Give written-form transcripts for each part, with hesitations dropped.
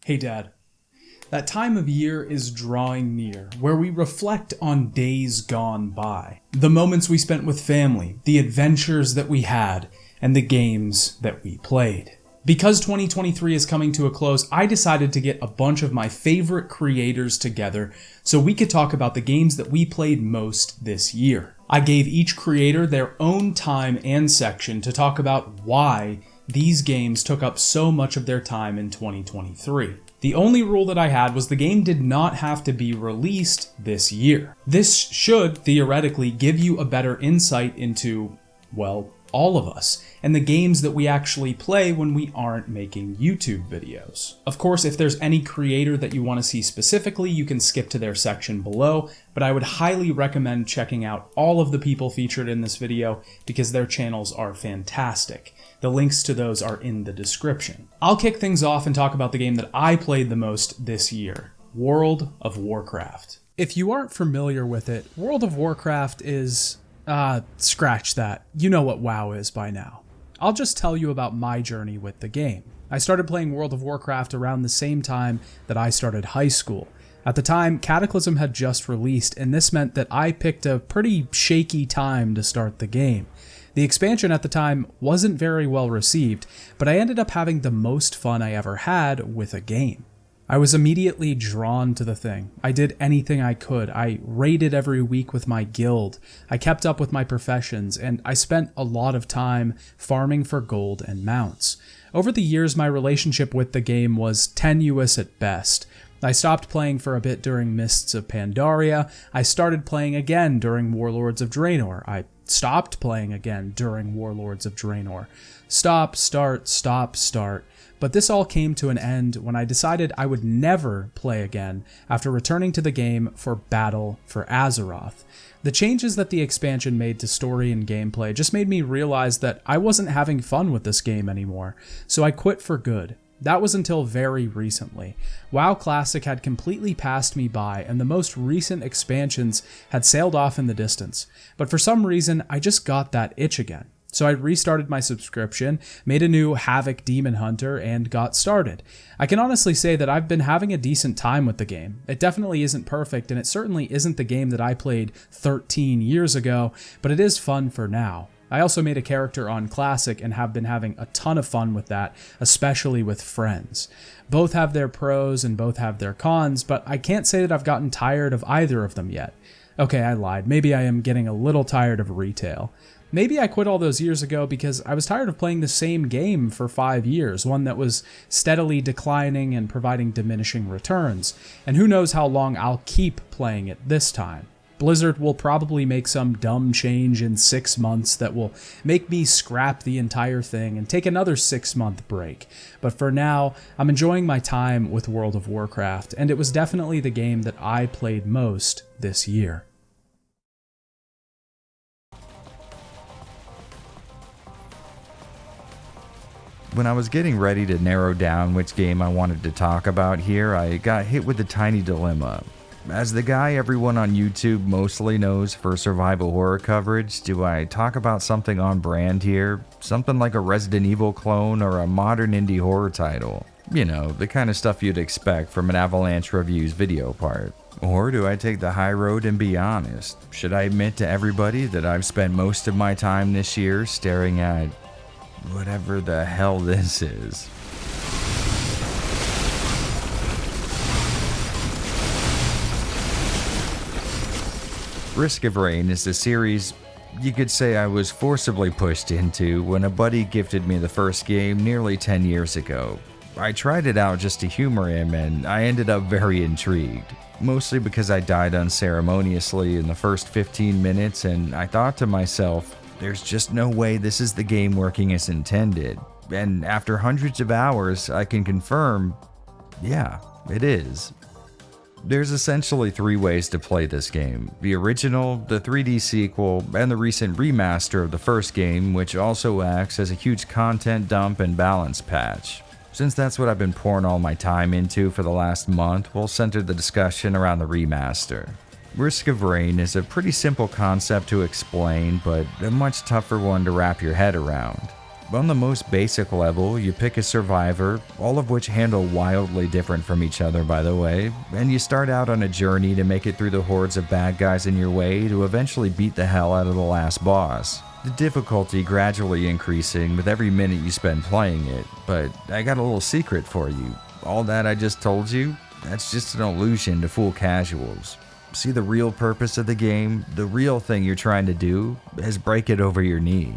Hey Dad, that time of year is drawing near where we reflect on days gone by. The moments we spent with family, the adventures that we had, and the games that we played. Because 2023 is coming to a close, I decided to get a bunch of my favorite creators together so we could talk about the games that we played most this year. I gave each creator their own time and section to talk about why these games took up so much of their time in 2023. The only rule that I had was the game did not have to be released this year. This should theoretically give you a better insight into, well, all of us, and the games that we actually play when we aren't making YouTube videos. Of course, if there's any creator that you want to see specifically, you can skip to their section below, but I would highly recommend checking out all of the people featured in this video because their channels are fantastic. The links to those are in the description. I'll kick things off and talk about the game that I played the most this year, World of Warcraft. If you aren't familiar with it, World of Warcraft is scratch that. You know what WoW is by now. I'll just tell you about my journey with the game. I started playing World of Warcraft around the same time that I started high school. At the time, Cataclysm had just released, and this meant that I picked a pretty shaky time to start the game. The expansion at the time wasn't very well received, but I ended up having the most fun I ever had with a game. I was immediately drawn to the thing. I did anything I could. I raided every week with my guild. I kept up with my professions, and I spent a lot of time farming for gold and mounts. Over the years, my relationship with the game was tenuous at best. I stopped playing for a bit during Mists of Pandaria. I started playing again during Warlords of Draenor. I stopped playing again during Warlords of Draenor. Stop, start, stop, start. But this all came to an end when I decided I would never play again after returning to the game for Battle for Azeroth. The changes that the expansion made to story and gameplay just made me realize that I wasn't having fun with this game anymore, so I quit for good. That was until very recently. WoW Classic had completely passed me by, and the most recent expansions had sailed off in the distance. But for some reason, I just got that itch again. So I restarted my subscription, made a new Havoc Demon Hunter, and got started. I can honestly say that I've been having a decent time with the game. It definitely isn't perfect, and it certainly isn't the game that I played 13 years ago, but it is fun for now. I also made a character on Classic and have been having a ton of fun with that, especially with friends. Both have their pros and both have their cons, but I can't say that I've gotten tired of either of them yet. Okay, I lied. Maybe I am getting a little tired of retail. Maybe I quit all those years ago because I was tired of playing the same game for 5 years, one that was steadily declining and providing diminishing returns. And who knows how long I'll keep playing it this time. Blizzard will probably make some dumb change in 6 months that will make me scrap the entire thing and take another 6-month break. But for now, I'm enjoying my time with World of Warcraft, and it was definitely the game that I played most this year. When I was getting ready to narrow down which game I wanted to talk about here, I got hit with a tiny dilemma. As the guy everyone on YouTube mostly knows for survival horror coverage, do I talk about something on brand here? Something like a Resident Evil clone or a modern indie horror title? You know, the kind of stuff you'd expect from an AvalancheReviews video part. Or do I take the high road and be honest? Should I admit to everybody that I've spent most of my time this year staring at whatever the hell this is? Risk of Rain is a series you could say I was forcibly pushed into when a buddy gifted me the first game nearly 10 years ago. I tried it out just to humor him, and I ended up very intrigued. Mostly because I died unceremoniously in the first 15 minutes, and I thought to myself, there's just no way this is the game working as intended. And after hundreds of hours, I can confirm, yeah, it is. There's essentially 3 ways to play this game: the original, the 3D sequel, and the recent remaster of the first game, which also acts as a huge content dump and balance patch. Since that's what I've been pouring all my time into for the last month, we'll center the discussion around the remaster. Risk of Rain is a pretty simple concept to explain, but a much tougher one to wrap your head around. On the most basic level, you pick a survivor, all of which handle wildly different from each other by the way, and you start out on a journey to make it through the hordes of bad guys in your way to eventually beat the hell out of the last boss. The difficulty gradually increasing with every minute you spend playing it, but I got a little secret for you. All that I just told you, that's just an illusion to fool casuals. See, the real purpose of the game, the real thing you're trying to do, is break it over your knee.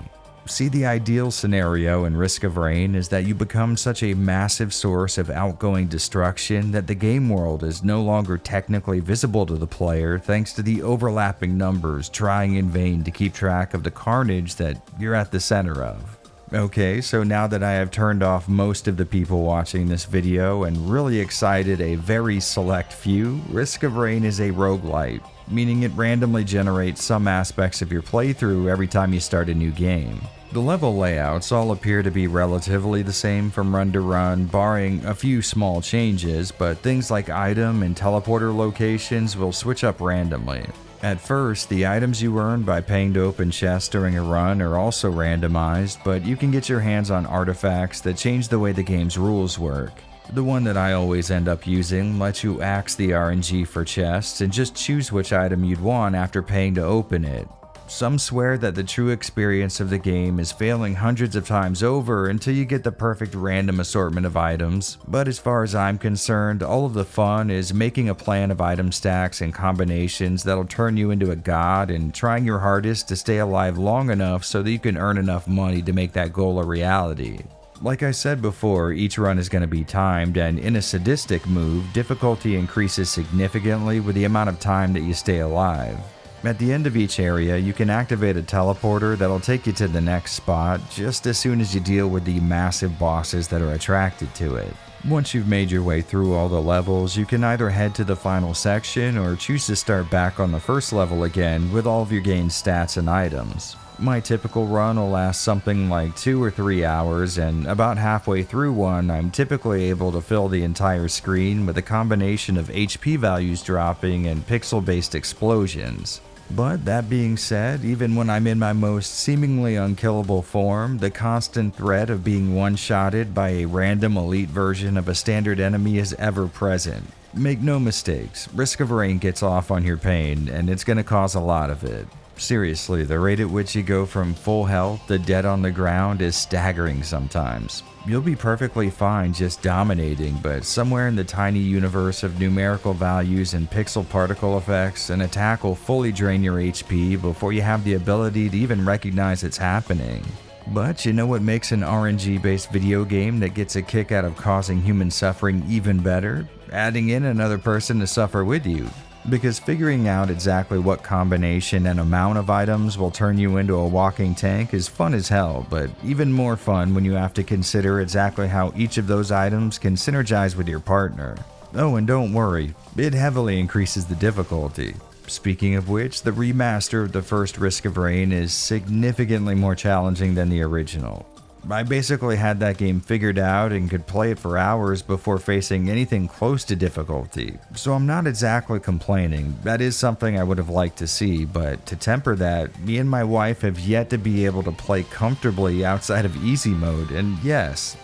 See, the ideal scenario in Risk of Rain is that you become such a massive source of outgoing destruction that the game world is no longer technically visible to the player thanks to the overlapping numbers trying in vain to keep track of the carnage that you're at the center of. Okay, so now that I have turned off most of the people watching this video and really excited a very select few, Risk of Rain is a roguelite, meaning it randomly generates some aspects of your playthrough every time you start a new game. The level layouts all appear to be relatively the same from run to run, barring a few small changes, but things like item and teleporter locations will switch up randomly. At first, the items you earn by paying to open chests during a run are also randomized, but you can get your hands on artifacts that change the way the game's rules work. The one that I always end up using lets you axe the RNG for chests and just choose which item you'd want after paying to open it. Some swear that the true experience of the game is failing hundreds of times over until you get the perfect random assortment of items, but as far as I'm concerned, all of the fun is making a plan of item stacks and combinations that'll turn you into a god and trying your hardest to stay alive long enough so that you can earn enough money to make that goal a reality. Like I said before, each run is going to be timed, and in a sadistic move, difficulty increases significantly with the amount of time that you stay alive. At the end of each area, you can activate a teleporter that'll take you to the next spot just as soon as you deal with the massive bosses that are attracted to it. Once you've made your way through all the levels, you can either head to the final section or choose to start back on the first level again with all of your gained stats and items. My typical run will last something like 2 or 3 hours, and about halfway through one, I'm typically able to fill the entire screen with a combination of HP values dropping and pixel-based explosions. But that being said, even when I'm in my most seemingly unkillable form, the constant threat of being one-shotted by a random elite version of a standard enemy is ever present. Make no mistakes, Risk of Rain gets off on your pain, and it's gonna cause a lot of it. Seriously, the rate at which you go from full health to dead on the ground is staggering sometimes. You'll be perfectly fine just dominating, but somewhere in the tiny universe of numerical values and pixel particle effects, an attack will fully drain your HP before you have the ability to even recognize it's happening. But you know what makes an RNG-based video game that gets a kick out of causing human suffering even better? Adding in another person to suffer with you. Because figuring out exactly what combination and amount of items will turn you into a walking tank is fun as hell, but even more fun when you have to consider exactly how each of those items can synergize with your partner. Oh, and don't worry, it heavily increases the difficulty. Speaking of which, the remaster of the first Risk of Rain is significantly more challenging than the original. I basically had that game figured out and could play it for hours before facing anything close to difficulty, so I'm not exactly complaining. That is something I would have liked to see, but to temper that, me and my wife have yet to be able to play comfortably outside of easy mode, and yes,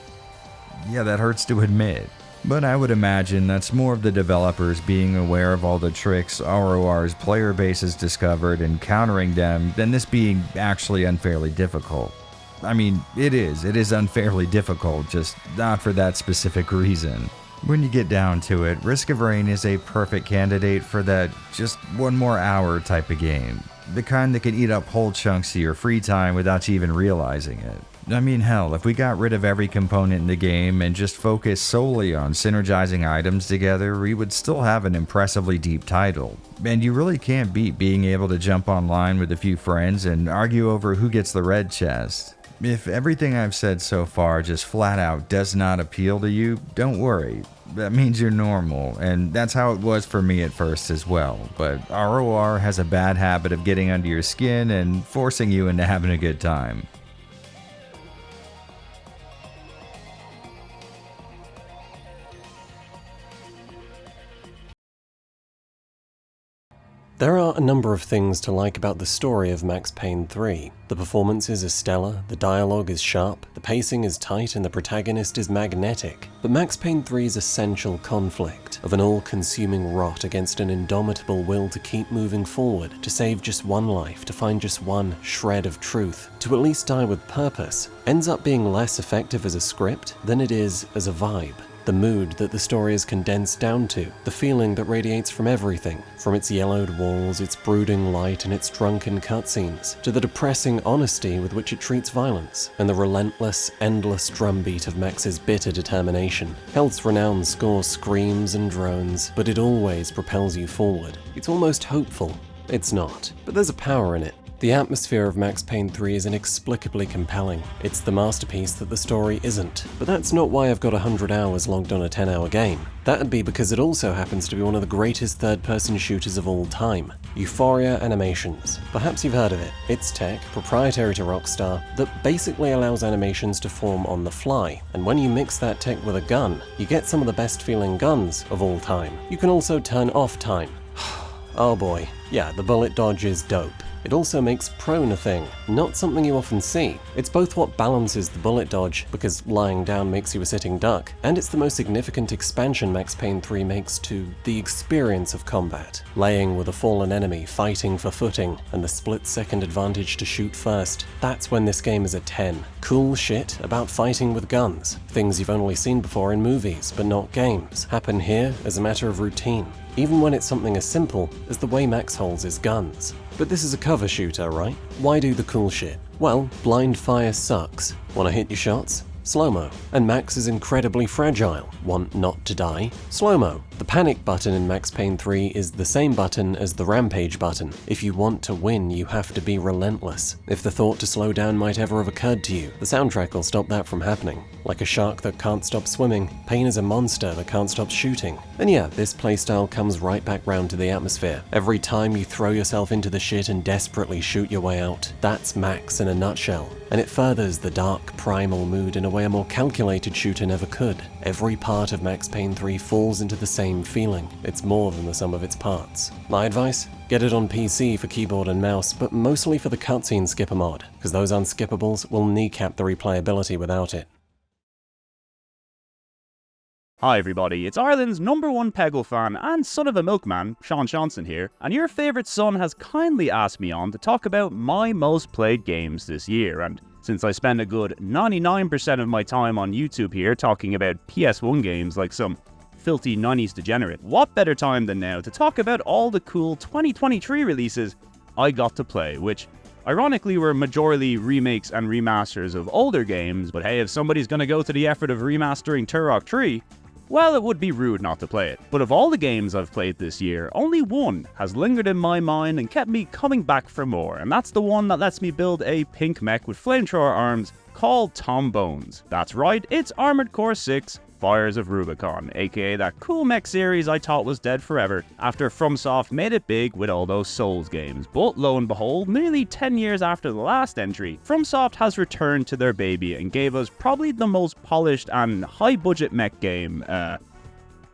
that hurts to admit. But I would imagine that's more of the developers being aware of all the tricks ROR's player base has discovered and countering them than this being actually unfairly difficult. I mean, it is unfairly difficult, just not for that specific reason. When you get down to it, Risk of Rain is a perfect candidate for that just one more hour type of game. The kind that can eat up whole chunks of your free time without you even realizing it. I mean, hell, if we got rid of every component in the game and just focused solely on synergizing items together, we would still have an impressively deep title. And you really can't beat being able to jump online with a few friends and argue over who gets the red chest. If everything I've said so far just flat out does not appeal to you, don't worry. That means you're normal, and that's how it was for me at first as well. But ROR has a bad habit of getting under your skin and forcing you into having a good time. There are a number of things to like about the story of Max Payne 3. The performances are stellar, the dialogue is sharp, the pacing is tight, and the protagonist is magnetic. But Max Payne 3's essential conflict of an all-consuming rot against an indomitable will to keep moving forward, to save just one life, to find just one shred of truth, to at least die with purpose, ends up being less effective as a script than it is as a vibe. The mood that the story is condensed down to, the feeling that radiates from everything, from its yellowed walls, its brooding light, and its drunken cutscenes, to the depressing honesty with which it treats violence, and the relentless, endless drumbeat of Max's bitter determination. Health's renown score screams and drones, but it always propels you forward. It's almost hopeful. It's not, but there's a power in it. The atmosphere of Max Payne 3 is inexplicably compelling. It's the masterpiece that the story isn't. But that's not why I've got 100 hours logged on a 10-hour game. That'd be because it also happens to be one of the greatest third-person shooters of all time. Euphoria Animations. Perhaps you've heard of it. It's tech, proprietary to Rockstar, that basically allows animations to form on the fly. And when you mix that tech with a gun, you get some of the best-feeling guns of all time. You can also turn off time. Oh boy. Yeah, the bullet dodge is dope. It also makes prone a thing, not something you often see. It's both what balances the bullet dodge, because lying down makes you a sitting duck, and it's the most significant expansion Max Payne 3 makes to the experience of combat. Laying with a fallen enemy, fighting for footing, and the split-second advantage to shoot first. That's when this game is a 10. Cool shit about fighting with guns. Things you've only seen before in movies, but not games. Happen here as a matter of routine. Even when it's something as simple as the way Max holds his guns. But this is a cover shooter, right? Why do the cool shit? Well, blind fire sucks. Wanna hit your shots? Slow-mo. And Max is incredibly fragile. Want not to die? Slow-mo. The panic button in Max Payne 3 is the same button as the rampage button. If you want to win, you have to be relentless. If the thought to slow down might ever have occurred to you, the soundtrack will stop that from happening. Like a shark that can't stop swimming, Payne is a monster that can't stop shooting. And yeah, this playstyle comes right back round to the atmosphere. Every time you throw yourself into the shit and desperately shoot your way out, that's Max in a nutshell. And it furthers the dark, primal mood in a way a more calculated shooter never could. Every part of Max Payne 3 falls into the same feeling. It's more than the sum of its parts. My advice? Get it on PC for keyboard and mouse, but mostly for the cutscene skipper mod, because those unskippables will kneecap the replayability without it. Hi everybody, it's Ireland's #1 Peggle fan and son of a milkman, SeanSeanson here, and your favourite son has kindly asked me on to talk about my most played games this year, and since I spend a good 99% of my time on YouTube here talking about PS1 games like some filthy 90s degenerate, what better time than now to talk about all the cool 2023 releases I got to play, which ironically were majorly remakes and remasters of older games, but hey, if somebody's gonna go to the effort of remastering Turok 3, well, it would be rude not to play it. But of all the games I've played this year, only one has lingered in my mind and kept me coming back for more, and that's the one that lets me build a pink mech with flamethrower arms called Tom Bones. That's right, it's Armored Core 6 Fires of Rubicon, aka that cool mech series I thought was dead forever after FromSoft made it big with all those Souls games. But lo and behold, nearly 10 years after the last entry, FromSoft has returned to their baby and gave us probably the most polished and high-budget mech game,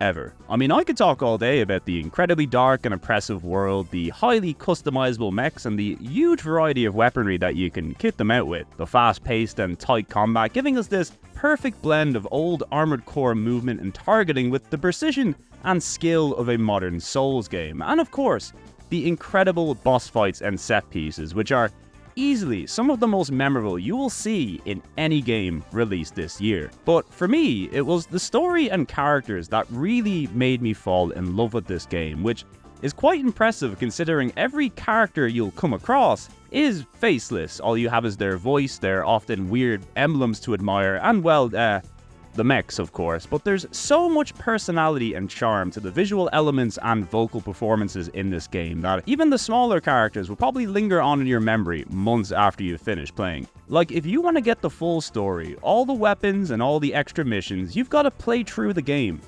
ever. I mean, I could talk all day about the incredibly dark and oppressive world, the highly customizable mechs, and the huge variety of weaponry that you can kit them out with, the fast-paced and tight combat, giving us this perfect blend of old Armored Core movement and targeting with the precision and skill of a modern Souls game, and of course, the incredible boss fights and set pieces, which are easily some of the most memorable you will see in any game released this year. But for me, it was the story and characters that really made me fall in love with this game, which is quite impressive considering every character you'll come across is faceless. All you have is their voice, their often weird emblems to admire, and well, the mechs, of course, but there's so much personality and charm to the visual elements and vocal performances in this game that even the smaller characters will probably linger on in your memory months after you've finished playing. Like, if you want to get the full story, all the weapons and all the extra missions, you've got to play through the game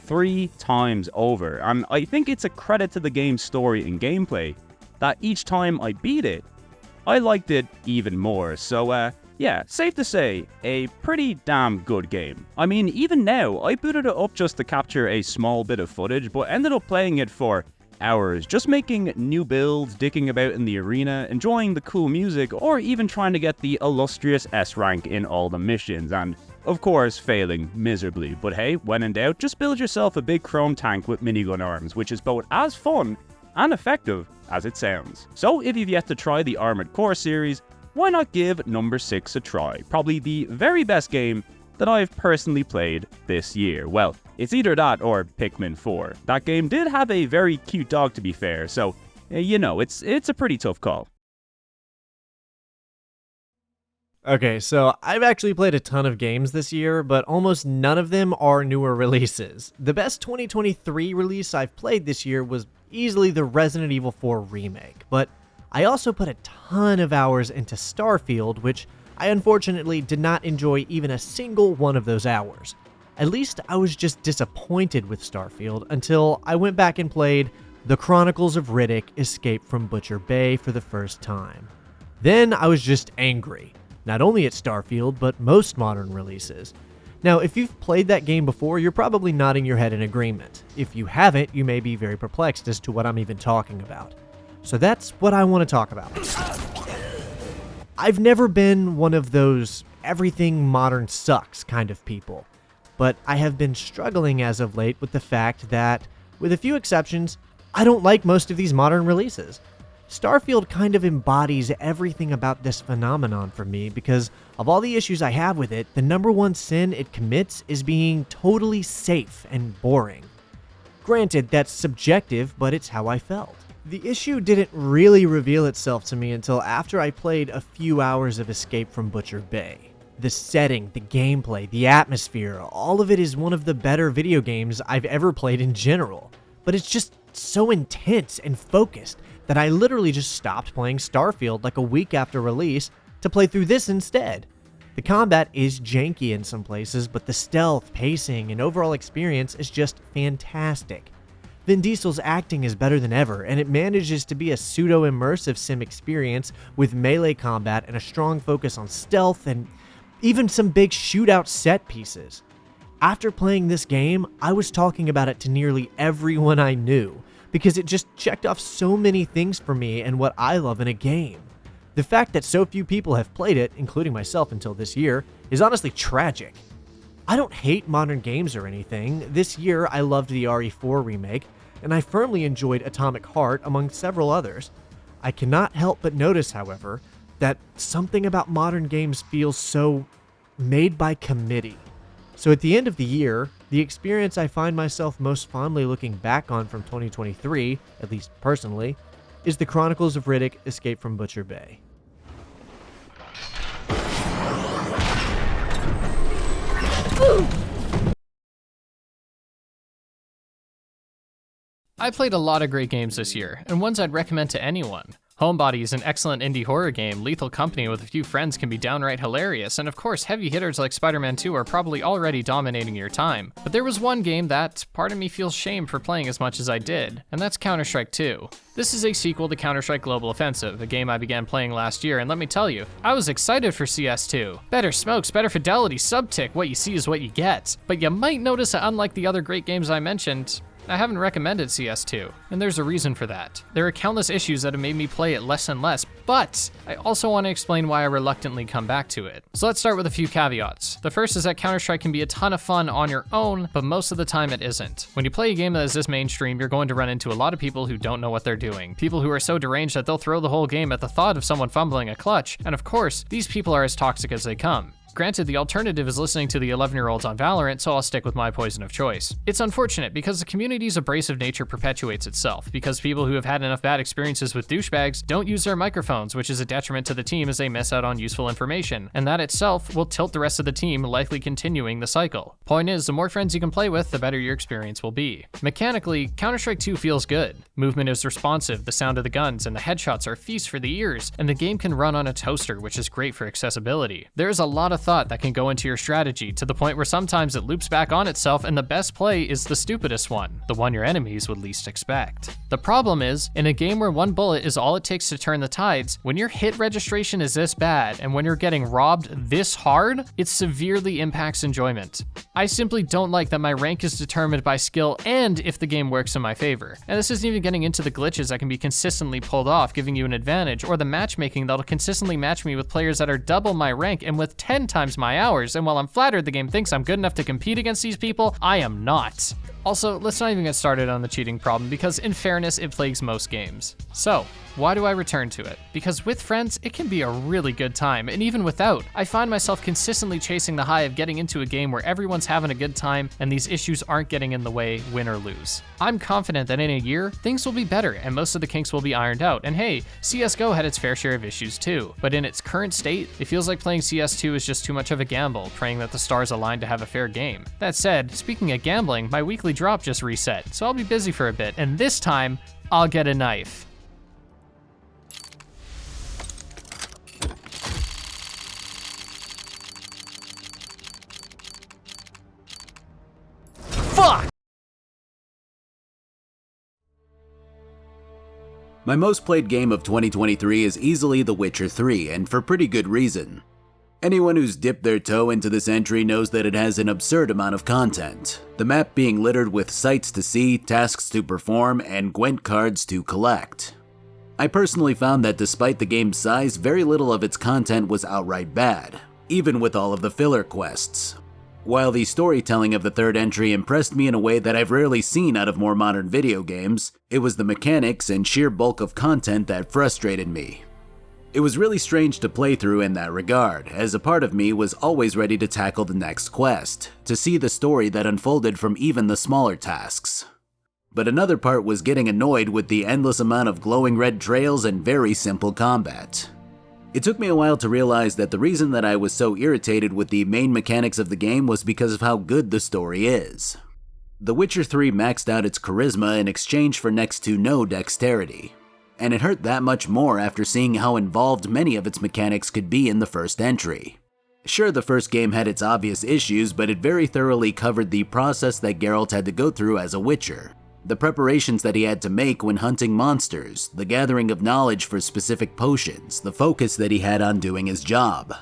3 times over, and I think it's a credit to the game's story and gameplay that each time I beat it, I liked it even more. So yeah, safe to say, a pretty damn good game. I mean, even now, I booted it up just to capture a small bit of footage, but ended up playing it for hours just making new builds, dicking about in the arena, enjoying the cool music, or even trying to get the illustrious S rank in all the missions, and of course failing miserably. But hey, when in doubt, just build yourself a big chrome tank with minigun arms, which is both as fun and effective as it sounds. So if you've yet to try the Armored Core series, why not give number 6 a try? Probably the very best game that I've personally played this year. Well, it's either that or Pikmin 4. That game did have a very cute dog, to be fair, so you know, it's a pretty tough call. Okay, so I've actually played a ton of games this year, but almost none of them are newer releases. The best 2023 release I've played this year was easily the Resident Evil 4 remake, but I also put a ton of hours into Starfield, which I unfortunately did not enjoy even a single one of those hours. At least I was just disappointed with Starfield until I went back and played The Chronicles of Riddick: Escape from Butcher Bay for the first time. Then I was just angry, not only at Starfield, but most modern releases. Now, if you've played that game before, you're probably nodding your head in agreement. If you haven't, you may be very perplexed as to what I'm even talking about. So that's what I want to talk about. I've never been one of those everything modern sucks kind of people, but I have been struggling as of late with the fact that, with a few exceptions, I don't like most of these modern releases. Starfield kind of embodies everything about this phenomenon for me because of all the issues I have with it, the number one sin it commits is being totally safe and boring. Granted, that's subjective, but it's how I felt. The issue didn't really reveal itself to me until after I played a few hours of Escape from Butcher Bay. The setting, the gameplay, the atmosphere, all of it is one of the better video games I've ever played in general. But it's just so intense and focused that I literally just stopped playing Starfield like a week after release to play through this instead. The combat is janky in some places, but the stealth, pacing, and overall experience is just fantastic. Vin Diesel's acting is better than ever, and it manages to be a pseudo-immersive sim experience with melee combat and a strong focus on stealth and even some big shootout set pieces. After playing this game, I was talking about it to nearly everyone I knew, because it just checked off so many things for me and what I love in a game. The fact that so few people have played it, including myself until this year, is honestly tragic. I don't hate modern games or anything. This year I loved the RE4 remake, and I firmly enjoyed Atomic Heart among several others. I cannot help but notice, however, that something about modern games feels so made by committee. So at the end of the year, the experience I find myself most fondly looking back on from 2023, at least personally, is The Chronicles of Riddick: Escape from Butcher Bay. I played a lot of great games this year, and ones I'd recommend to anyone. Homebody is an excellent indie horror game. Lethal Company with a few friends can be downright hilarious, and of course heavy hitters like Spider-Man 2 are probably already dominating your time. But there was one game that part of me feels shame for playing as much as I did, and that's Counter-Strike 2. This is a sequel to Counter-Strike Global Offensive, a game I began playing last year, and let me tell you, I was excited for CS2. Better smokes, better fidelity, sub-tick, what you see is what you get. But you might notice that unlike the other great games I mentioned, I haven't recommended CS2, and there's a reason for that. There are countless issues that have made me play it less and less, but I also want to explain why I reluctantly come back to it. So let's start with a few caveats. The first is that Counter-Strike can be a ton of fun on your own, but most of the time it isn't. When you play a game that is this mainstream, you're going to run into a lot of people who don't know what they're doing. People who are so deranged that they'll throw the whole game at the thought of someone fumbling a clutch, and of course, these people are as toxic as they come. Granted, the alternative is listening to the 11-year-olds on Valorant, so I'll stick with my poison of choice. It's unfortunate because the community's abrasive nature perpetuates itself, because people who have had enough bad experiences with douchebags don't use their microphones, which is a detriment to the team as they miss out on useful information, and that itself will tilt the rest of the team, likely continuing the cycle. Point is, the more friends you can play with, the better your experience will be. Mechanically, Counter-Strike 2 feels good. Movement is responsive, the sound of the guns and the headshots are feast for the ears, and the game can run on a toaster, which is great for accessibility. There's a lot of thought that can go into your strategy, to the point where sometimes it loops back on itself and the best play is the stupidest one, the one your enemies would least expect. The problem is, in a game where one bullet is all it takes to turn the tides, when your hit registration is this bad and when you're getting robbed this hard, it severely impacts enjoyment. I simply don't like that my rank is determined by skill and if the game works in my favor. And this isn't even getting into the glitches that can be consistently pulled off, giving you an advantage, or the matchmaking that'll consistently match me with players that are double my rank and with 10 times my hours, and while I'm flattered the game thinks I'm good enough to compete against these people, I am not. Also, let's not even get started on the cheating problem, because in fairness, it plagues most games. So, why do I return to it? Because with friends, it can be a really good time, and even without, I find myself consistently chasing the high of getting into a game where everyone's having a good time and these issues aren't getting in the way, win or lose. I'm confident that in a year, things will be better and most of the kinks will be ironed out, and hey, CSGO had its fair share of issues too, but in its current state, it feels like playing CS2 is just too much of a gamble, praying that the stars align to have a fair game. That said, speaking of gambling, my weekly drop just reset, so I'll be busy for a bit, and this time, I'll get a knife. Fuck! My most played game of 2023 is easily The Witcher 3, and for pretty good reason. Anyone who's dipped their toe into this entry knows that it has an absurd amount of content, the map being littered with sights to see, tasks to perform, and Gwent cards to collect. I personally found that despite the game's size, very little of its content was outright bad, even with all of the filler quests. While the storytelling of the third entry impressed me in a way that I've rarely seen out of more modern video games, it was the mechanics and sheer bulk of content that frustrated me. It was really strange to play through in that regard, as a part of me was always ready to tackle the next quest, to see the story that unfolded from even the smaller tasks. But another part was getting annoyed with the endless amount of glowing red trails and very simple combat. It took me a while to realize that the reason that I was so irritated with the main mechanics of the game was because of how good the story is. The Witcher 3 maxed out its charisma in exchange for next to no dexterity, and it hurt that much more after seeing how involved many of its mechanics could be in the first entry. Sure, the first game had its obvious issues, but it very thoroughly covered the process that Geralt had to go through as a Witcher, the preparations that he had to make when hunting monsters, the gathering of knowledge for specific potions, the focus that he had on doing his job.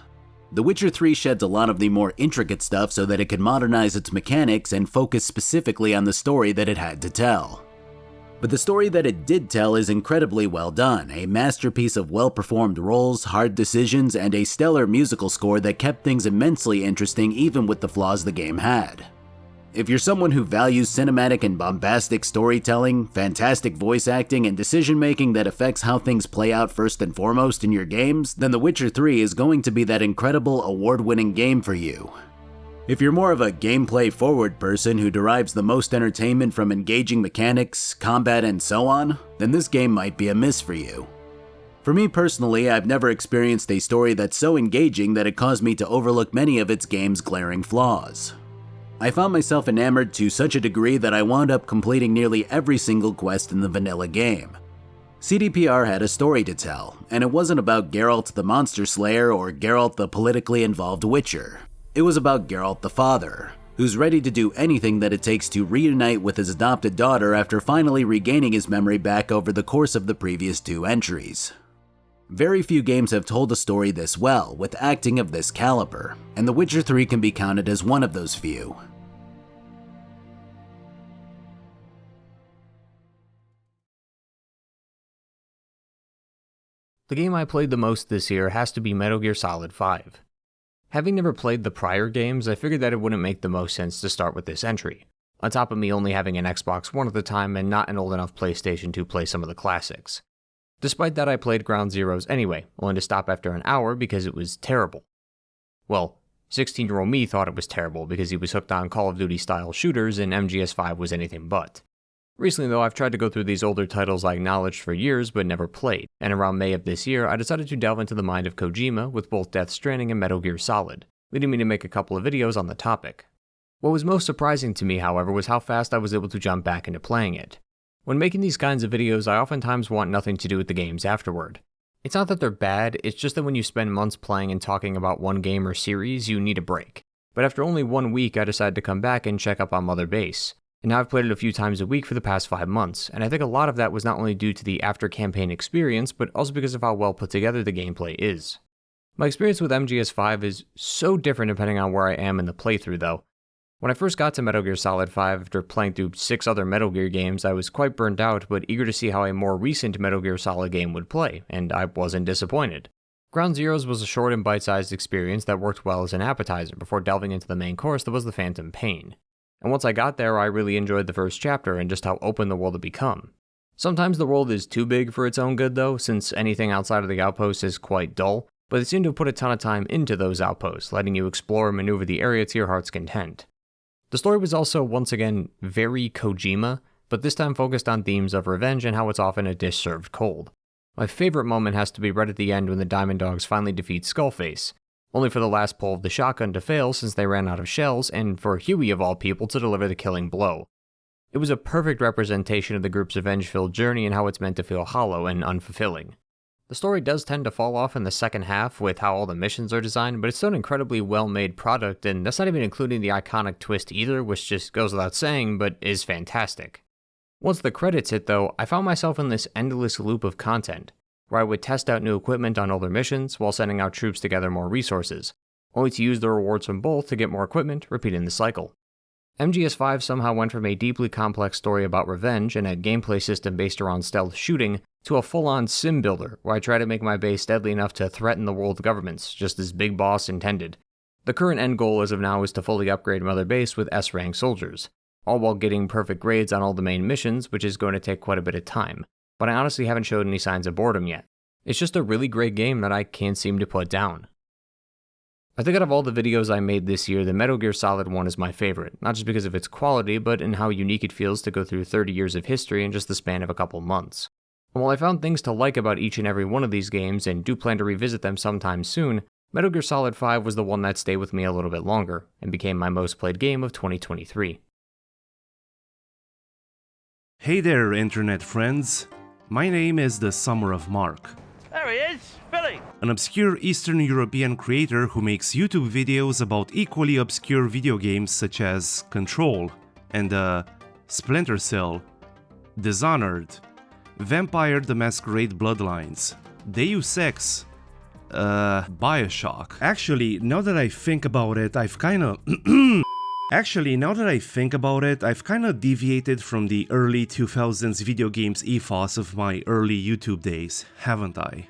The Witcher 3 sheds a lot of the more intricate stuff so that it could modernize its mechanics and focus specifically on the story that it had to tell. But the story that it did tell is incredibly well done, a masterpiece of well-performed roles, hard decisions, and a stellar musical score that kept things immensely interesting even with the flaws the game had. If you're someone who values cinematic and bombastic storytelling, fantastic voice acting, and decision-making that affects how things play out first and foremost in your games, then The Witcher 3 is going to be that incredible award-winning game for you. If you're more of a gameplay-forward person who derives the most entertainment from engaging mechanics, combat, and so on, then this game might be a miss for you. For me personally, I've never experienced a story that's so engaging that it caused me to overlook many of its game's glaring flaws. I found myself enamored to such a degree that I wound up completing nearly every single quest in the vanilla game. CDPR had a story to tell, and it wasn't about Geralt the Monster Slayer or Geralt the politically involved Witcher. It was about Geralt the father, who's ready to do anything that it takes to reunite with his adopted daughter after finally regaining his memory back over the course of the previous two entries. Very few games have told a story this well, with acting of this caliber, and The Witcher 3 can be counted as one of those few. The game I played the most this year has to be Metal Gear Solid 5. Having never played the prior games, I figured that it wouldn't make the most sense to start with this entry, on top of me only having an Xbox One at the time and not an old enough PlayStation to play some of the classics. Despite that, I played Ground Zeroes anyway, only to stop after an hour because it was terrible. Well, 16-year-old me thought it was terrible because he was hooked on Call of Duty style shooters and MGS5 was anything but. Recently though, I've tried to go through these older titles I acknowledged for years but never played, and around May of this year, I decided to delve into the mind of Kojima with both Death Stranding and Metal Gear Solid, leading me to make a couple of videos on the topic. What was most surprising to me, however, was how fast I was able to jump back into playing it. When making these kinds of videos, I oftentimes want nothing to do with the games afterward. It's not that they're bad, it's just that when you spend months playing and talking about one game or series, you need a break. But after only 1 week, I decided to come back and check up on Mother Base. And now I've played it a few times a week for the past 5 months, and I think a lot of that was not only due to the after-campaign experience, but also because of how well put together the gameplay is. My experience with MGS5 is so different depending on where I am in the playthrough though. When I first got to Metal Gear Solid 5 after playing through 6 other Metal Gear games, I was quite burnt out but eager to see how a more recent Metal Gear Solid game would play, and I wasn't disappointed. Ground Zeroes was a short and bite-sized experience that worked well as an appetizer before delving into the main course that was the Phantom Pain. And once I got there, I really enjoyed the first chapter and just how open the world had become. Sometimes the world is too big for its own good though, since anything outside of the outposts is quite dull, but they seem to have put a ton of time into those outposts, letting you explore and maneuver the area to your heart's content. The story was also, once again, very Kojima, but this time focused on themes of revenge and how it's often a dish served cold. My favorite moment has to be right at the end when the Diamond Dogs finally defeat Skullface, only for the last pull of the shotgun to fail since they ran out of shells, and for Huey of all people to deliver the killing blow. It was a perfect representation of the group's revenge-filled journey and how it's meant to feel hollow and unfulfilling. The story does tend to fall off in the second half with how all the missions are designed, but it's still an incredibly well-made product, and that's not even including the iconic twist either, which just goes without saying, but is fantastic. Once the credits hit though, I found myself in this endless loop of content, where I would test out new equipment on older missions while sending out troops to gather more resources, only to use the rewards from both to get more equipment, repeating the cycle. MGS5 somehow went from a deeply complex story about revenge and a gameplay system based around stealth shooting to a full-on sim builder where I try to make my base deadly enough to threaten the world governments, just as Big Boss intended. The current end goal as of now is to fully upgrade Mother Base with S-rank soldiers, all while getting perfect grades on all the main missions, which is going to take quite a bit of time, but I honestly haven't showed any signs of boredom yet. It's just a really great game that I can't seem to put down. I think out of all the videos I made this year, the Metal Gear Solid one is my favorite, not just because of its quality, but in how unique it feels to go through 30 years of history in just the span of a couple months. And while I found things to like about each and every one of these games and do plan to revisit them sometime soon, Metal Gear Solid 5 was the one that stayed with me a little bit longer, and became my most played game of 2023. Hey there, internet friends. My name is thesummerofmark. There he is, Billy! An obscure Eastern European creator who makes YouTube videos about equally obscure video games such as Control and Splinter Cell, Dishonored, Vampire the Masquerade Bloodlines, Deus Ex, Bioshock. Actually, now that I think about it, I've kinda deviated from the early 2000s video games ethos of my early YouTube days, haven't I?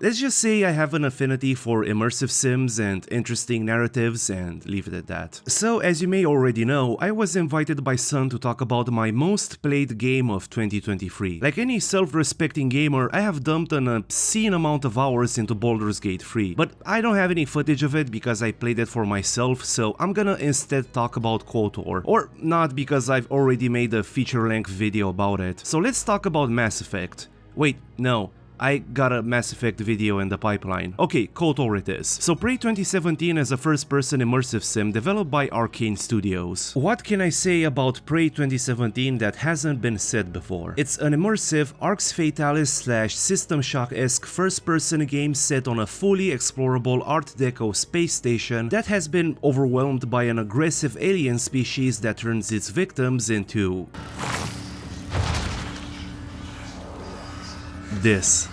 Let's just say I have an affinity for immersive sims and interesting narratives, and leave it at that. So, as you may already know, I was invited by Son to talk about my most played game of 2023. Like any self-respecting gamer, I have dumped an obscene amount of hours into Baldur's Gate 3, but I don't have any footage of it because I played it for myself, so I'm gonna instead talk about KOTOR. Or not, because I've already made a feature-length video about it. So let's talk about Mass Effect. Wait, no. I got a Mass Effect video in the pipeline. Okay, KOTOR it is. So Prey 2017 is a first-person immersive sim developed by Arcane Studios. What can I say about Prey 2017 that hasn't been said before? It's an immersive Arx Fatalis / System Shock-esque first-person game set on a fully explorable Art Deco space station that has been overwhelmed by an aggressive alien species that turns its victims into this.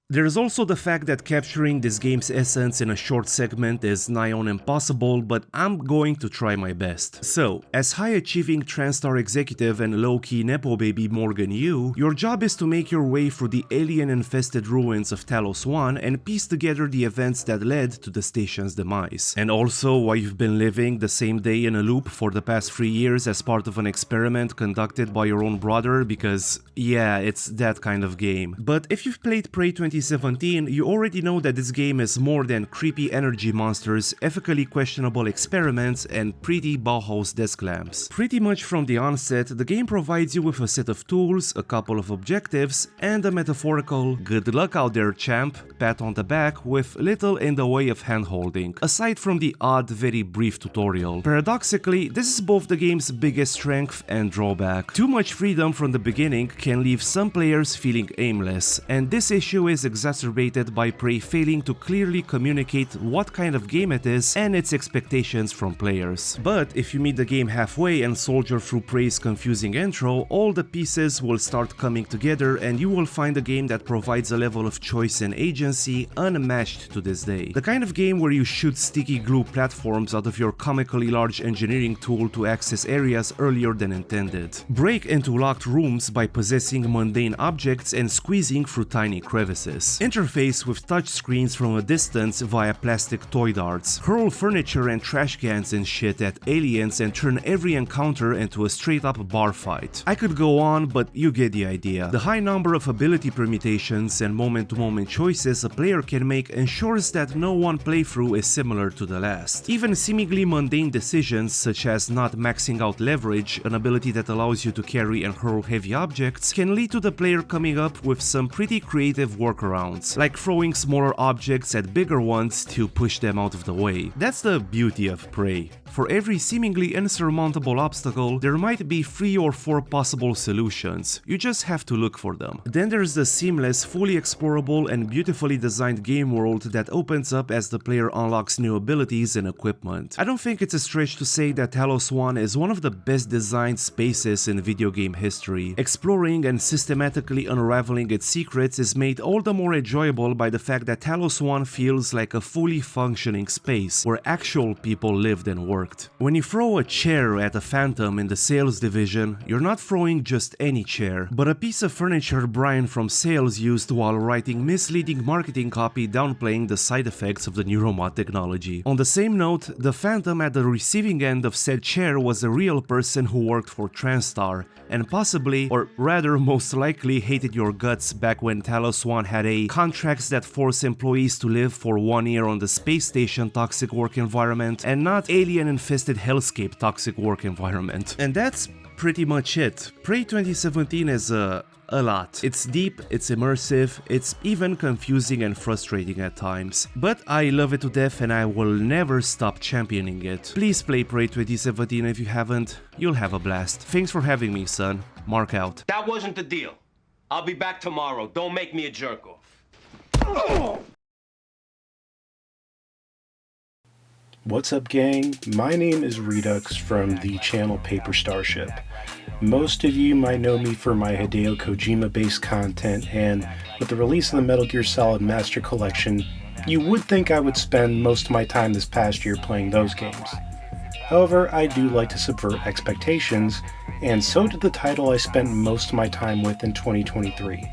There's also the fact that capturing this game's essence in a short segment is nigh on impossible, but I'm going to try my best. So, as high-achieving TranStar executive and low-key nepo baby Morgan Yu, your job is to make your way through the alien-infested ruins of Talos 1 and piece together the events that led to the station's demise. And also why you've been living the same day in a loop for the past 3 years as part of an experiment conducted by your own brother, because yeah, it's that kind of game. But if you've played Prey 2017 2017, you already know that this game is more than creepy energy monsters, ethically questionable experiments, and pretty Bauhaus desk lamps. Pretty much from the onset, the game provides you with a set of tools, a couple of objectives, and a metaphorical "good luck out there, champ" pat on the back with little in the way of hand-holding, aside from the odd, very brief tutorial. Paradoxically, this is both the game's biggest strength and drawback. Too much freedom from the beginning can leave some players feeling aimless, and this issue is exacerbated by Prey failing to clearly communicate what kind of game it is and its expectations from players. But if you meet the game halfway and soldier through Prey's confusing intro, all the pieces will start coming together and you will find a game that provides a level of choice and agency unmatched to this day. The kind of game where you shoot sticky glue platforms out of your comically large engineering tool to access areas earlier than intended. Break into locked rooms by possessing mundane objects and squeezing through tiny crevices. Interface with touchscreens from a distance via plastic toy darts. Hurl furniture and trash cans and shit at aliens and turn every encounter into a straight up bar fight. I could go on, but you get the idea. The high number of ability permutations and moment-to-moment choices a player can make ensures that no one playthrough is similar to the last. Even seemingly mundane decisions such as not maxing out leverage, an ability that allows you to carry and hurl heavy objects, can lead to the player coming up with some pretty creative workarounds, like throwing smaller objects at bigger ones to push them out of the way. That's the beauty of Prey. For every seemingly insurmountable obstacle, there might be 3 or 4 possible solutions. You just have to look for them. Then there's the seamless, fully explorable and beautifully designed game world that opens up as the player unlocks new abilities and equipment. I don't think it's a stretch to say that Talos 1 is one of the best designed spaces in video game history. Exploring and systematically unraveling its secrets is made all the more enjoyable by the fact that Talos 1 feels like a fully functioning space where actual people lived and worked. When you throw a chair at a phantom in the sales division, you're not throwing just any chair, but a piece of furniture Brian from sales used while writing misleading marketing copy downplaying the side effects of the neuromod technology. On the same note, the phantom at the receiving end of said chair was a real person who worked for TranStar, and possibly, or rather most likely, hated your guts back when Talos 1 had a contracts that force employees to live for 1 year on the space station toxic work environment and not alien-infested hellscape toxic work environment. And that's pretty much it. Prey 2017 is a lot. It's deep, it's immersive, it's even confusing and frustrating at times. But I love it to death and I will never stop championing it. Please play Prey 2017 if you haven't. You'll have a blast. Thanks for having me, son. Mark out. That wasn't the deal. I'll be back tomorrow. Don't make me a jerk off. What's up, gang? My name is Redux from the channel PaperStarship. Most of you might know me for my Hideo Kojima based content, and with the release of the Metal Gear Solid Master Collection, you would think I would spend most of my time this past year playing those games. However, I do like to subvert expectations, and so did the title I spent most of my time with in 2023,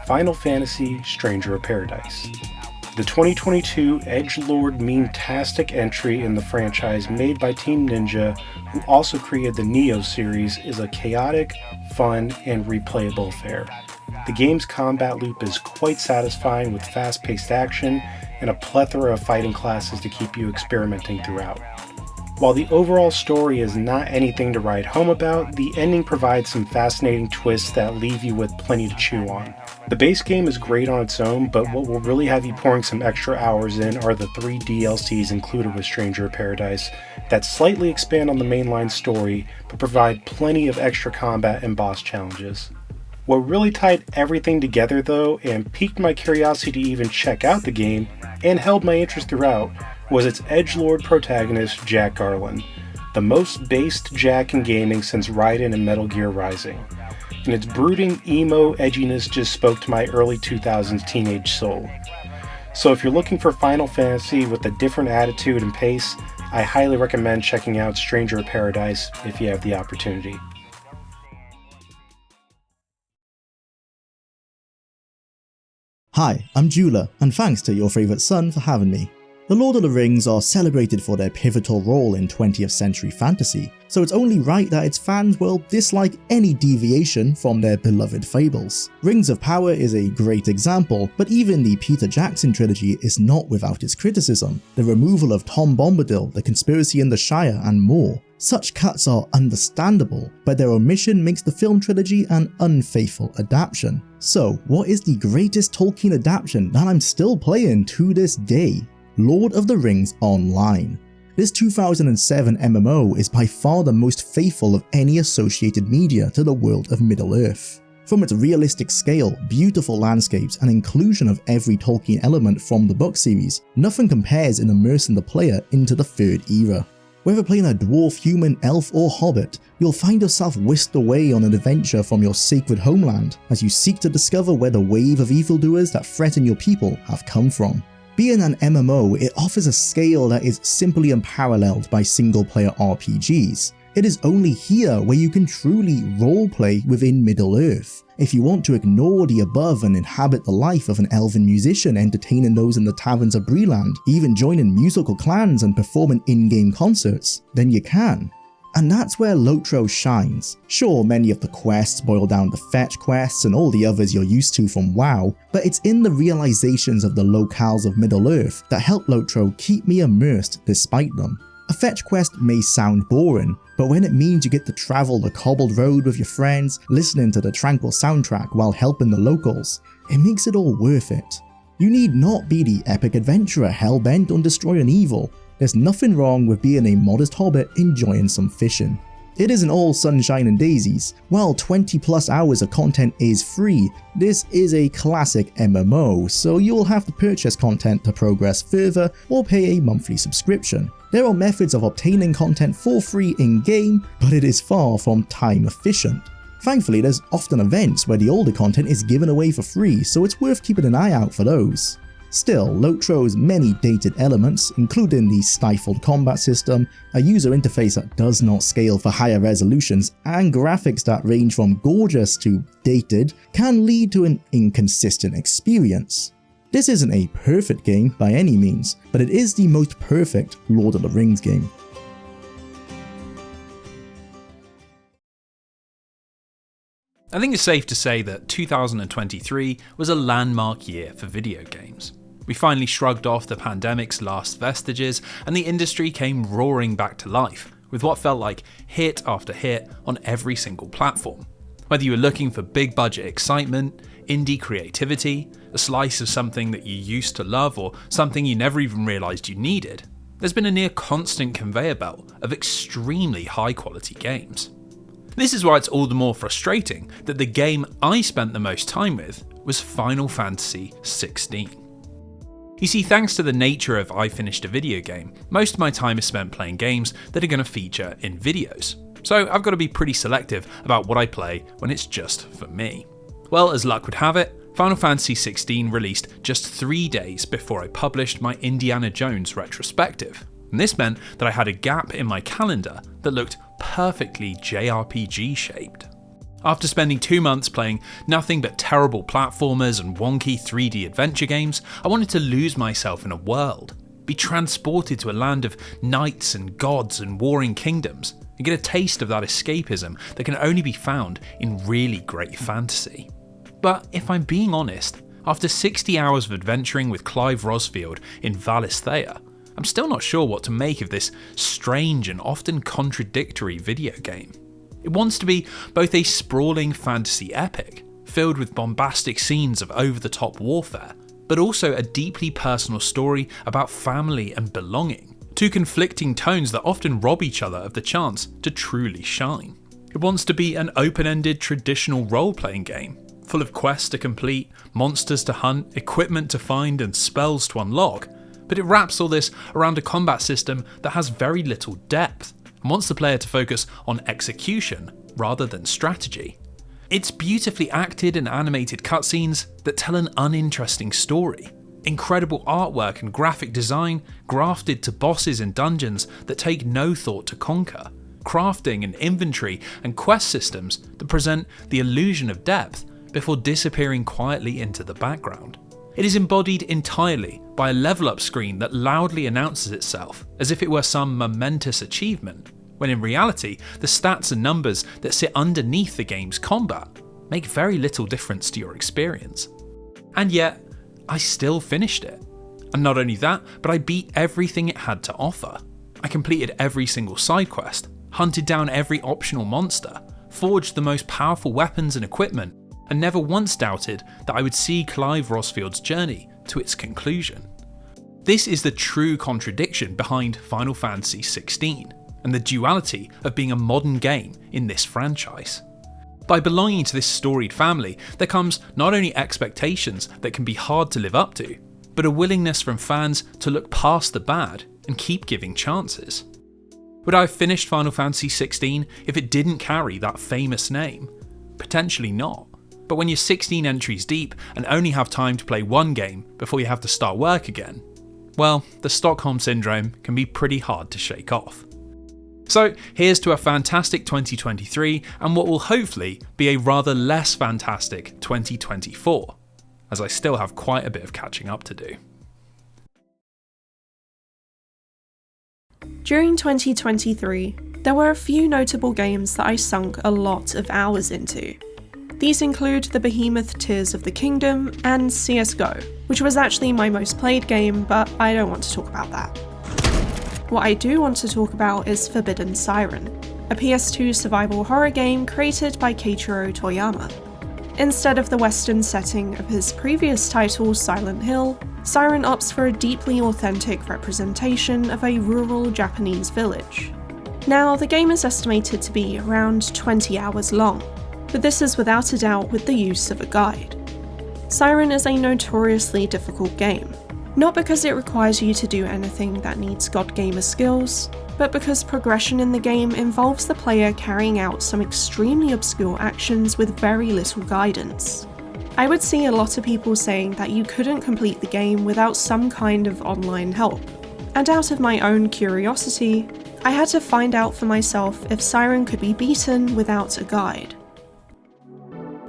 Final Fantasy Stranger of Paradise. The 2022 edgelord meme-tastic entry in the franchise made by Team Ninja, who also created the Neo series, is a chaotic, fun, and replayable affair. The game's combat loop is quite satisfying with fast-paced action and a plethora of fighting classes to keep you experimenting throughout. While the overall story is not anything to write home about, the ending provides some fascinating twists that leave you with plenty to chew on. The base game is great on its own, but what will really have you pouring some extra hours in are the 3 DLCs included with Stranger of Paradise that slightly expand on the mainline story, but provide plenty of extra combat and boss challenges. What really tied everything together though, and piqued my curiosity to even check out the game, and held my interest throughout, was its edgelord protagonist, Jack Garland, the most based Jack in gaming since Raiden and Metal Gear Rising. And its brooding emo edginess just spoke to my early 2000s teenage soul. So if you're looking for Final Fantasy with a different attitude and pace, I highly recommend checking out Stranger of Paradise if you have the opportunity. Hi, I'm Jwlar, and thanks to YourFavoriteSon for having me. The Lord of the Rings are celebrated for their pivotal role in 20th century fantasy, so it's only right that its fans will dislike any deviation from their beloved fables. Rings of Power is a great example, but even the Peter Jackson trilogy is not without its criticism. The removal of Tom Bombadil, the conspiracy in the Shire, and more. Such cuts are understandable, but their omission makes the film trilogy an unfaithful adaptation. So, what is the greatest Tolkien adaptation that I'm still playing to this day? Lord of the Rings Online. This 2007 MMO is by far the most faithful of any associated media to the world of Middle-earth. From its realistic scale, beautiful landscapes, and inclusion of every Tolkien element from the book series, nothing compares in immersing the player into the Third Era. Whether playing a dwarf, human, elf, or hobbit, you'll find yourself whisked away on an adventure from your sacred homeland as you seek to discover where the wave of evildoers that threaten your people have come from. Being an MMO, it offers a scale that is simply unparalleled by single-player RPGs. It is only here where you can truly roleplay within Middle-earth. If you want to ignore the above and inhabit the life of an elven musician entertaining those in the taverns of Breland, even joining musical clans and performing in-game concerts, then you can. And that's where Lotro shines. Sure, many of the quests boil down to fetch quests and all the others you're used to from WoW, but it's in the realizations of the locales of Middle-earth that help Lotro keep me immersed despite them. A fetch quest may sound boring, but when it means you get to travel the cobbled road with your friends, listening to the tranquil soundtrack while helping the locals, it makes it all worth it. You need not be the epic adventurer hell-bent on destroying evil. There's nothing wrong with being a modest hobbit enjoying some fishing. It isn't all sunshine and daisies. While 20 plus hours of content is free, this is a classic MMO, so you'll have to purchase content to progress further or pay a monthly subscription. There are methods of obtaining content for free in-game, but it is far from time efficient. Thankfully, there's often events where the older content is given away for free, so it's worth keeping an eye out for those. Still, Lotro's many dated elements, including the stifled combat system, a user interface that does not scale for higher resolutions, and graphics that range from gorgeous to dated, can lead to an inconsistent experience. This isn't a perfect game by any means, but it is the most perfect Lord of the Rings game. I think it's safe to say that 2023 was a landmark year for video games. We finally shrugged off the pandemic's last vestiges and the industry came roaring back to life with what felt like hit after hit on every single platform. Whether you were looking for big budget excitement, indie creativity, a slice of something that you used to love or something you never even realised you needed, there's been a near constant conveyor belt of extremely high quality games. This is why it's all the more frustrating that the game I spent the most time with was Final Fantasy XVI. You see, thanks to the nature of IFinishedAVideoGame, most of my time is spent playing games that are going to feature in videos. So I've got to be pretty selective about what I play when it's just for me. Well, as luck would have it, Final Fantasy XVI released just 3 days before I published my Indiana Jones retrospective. And this meant that I had a gap in my calendar that looked perfectly JRPG shaped. After spending 2 months playing nothing but terrible platformers and wonky 3D adventure games, I wanted to lose myself in a world, be transported to a land of knights and gods and warring kingdoms, and get a taste of that escapism that can only be found in really great fantasy. But if I'm being honest, after 60 hours of adventuring with Clive Rosfield in Valisthea, I'm still not sure what to make of this strange and often contradictory video game. It wants to be both a sprawling fantasy epic, filled with bombastic scenes of over-the-top warfare, but also a deeply personal story about family and belonging, two conflicting tones that often rob each other of the chance to truly shine. It wants to be an open-ended traditional role-playing game, full of quests to complete, monsters to hunt, equipment to find, and spells to unlock, but it wraps all this around a combat system that has very little depth and wants the player to focus on execution rather than strategy. It's beautifully acted and animated cutscenes that tell an uninteresting story, incredible artwork and graphic design grafted to bosses and dungeons that take no thought to conquer, crafting and inventory and quest systems that present the illusion of depth before disappearing quietly into the background. It is embodied entirely by a level up screen that loudly announces itself as if it were some momentous achievement, when in reality the stats and numbers that sit underneath the game's combat make very little difference to your experience. And yet, I still finished it. And not only that, but I beat everything it had to offer. I completed every single side quest, hunted down every optional monster, forged the most powerful weapons and equipment, and never once doubted that I would see Clive Rosfield's journey to its conclusion. This is the true contradiction behind Final Fantasy XVI, and the duality of being a modern game in this franchise. By belonging to this storied family, there comes not only expectations that can be hard to live up to, but a willingness from fans to look past the bad and keep giving chances. Would I have finished Final Fantasy XVI if it didn't carry that famous name? Potentially not. But when you're 16 entries deep and only have time to play one game before you have to start work again, well, the Stockholm Syndrome can be pretty hard to shake off. So here's to a fantastic 2023 and what will hopefully be a rather less fantastic 2024, as I still have quite a bit of catching up to do. During 2023, there were a few notable games that I sunk a lot of hours into. These include the behemoth Tears of the Kingdom and CSGO, which was actually my most played game, but I don't want to talk about that. What I do want to talk about is Forbidden Siren, a PS2 survival horror game created by Keiichiro Toyama. Instead of the western setting of his previous title Silent Hill, Siren opts for a deeply authentic representation of a rural Japanese village. Now, the game is estimated to be around 20 hours long, but this is without a doubt with the use of a guide. Siren is a notoriously difficult game, not because it requires you to do anything that needs god gamer skills, but because progression in the game involves the player carrying out some extremely obscure actions with very little guidance. I would see a lot of people saying that you couldn't complete the game without some kind of online help, and out of my own curiosity, I had to find out for myself if Siren could be beaten without a guide.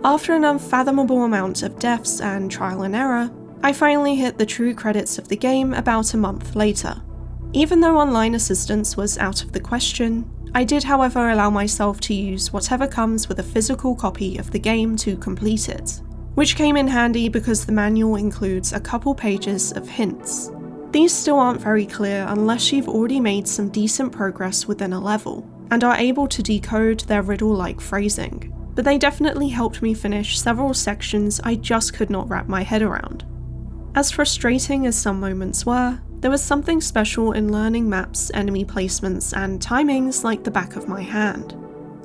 After an unfathomable amount of deaths and trial and error, I finally hit the true credits of the game about a month later. Even though online assistance was out of the question, I did however allow myself to use whatever comes with a physical copy of the game to complete it, which came in handy because the manual includes a couple pages of hints. These still aren't very clear unless you've already made some decent progress within a level, and are able to decode their riddle-like phrasing, but they definitely helped me finish several sections I just could not wrap my head around. As frustrating as some moments were, there was something special in learning maps, enemy placements, and timings like the back of my hand.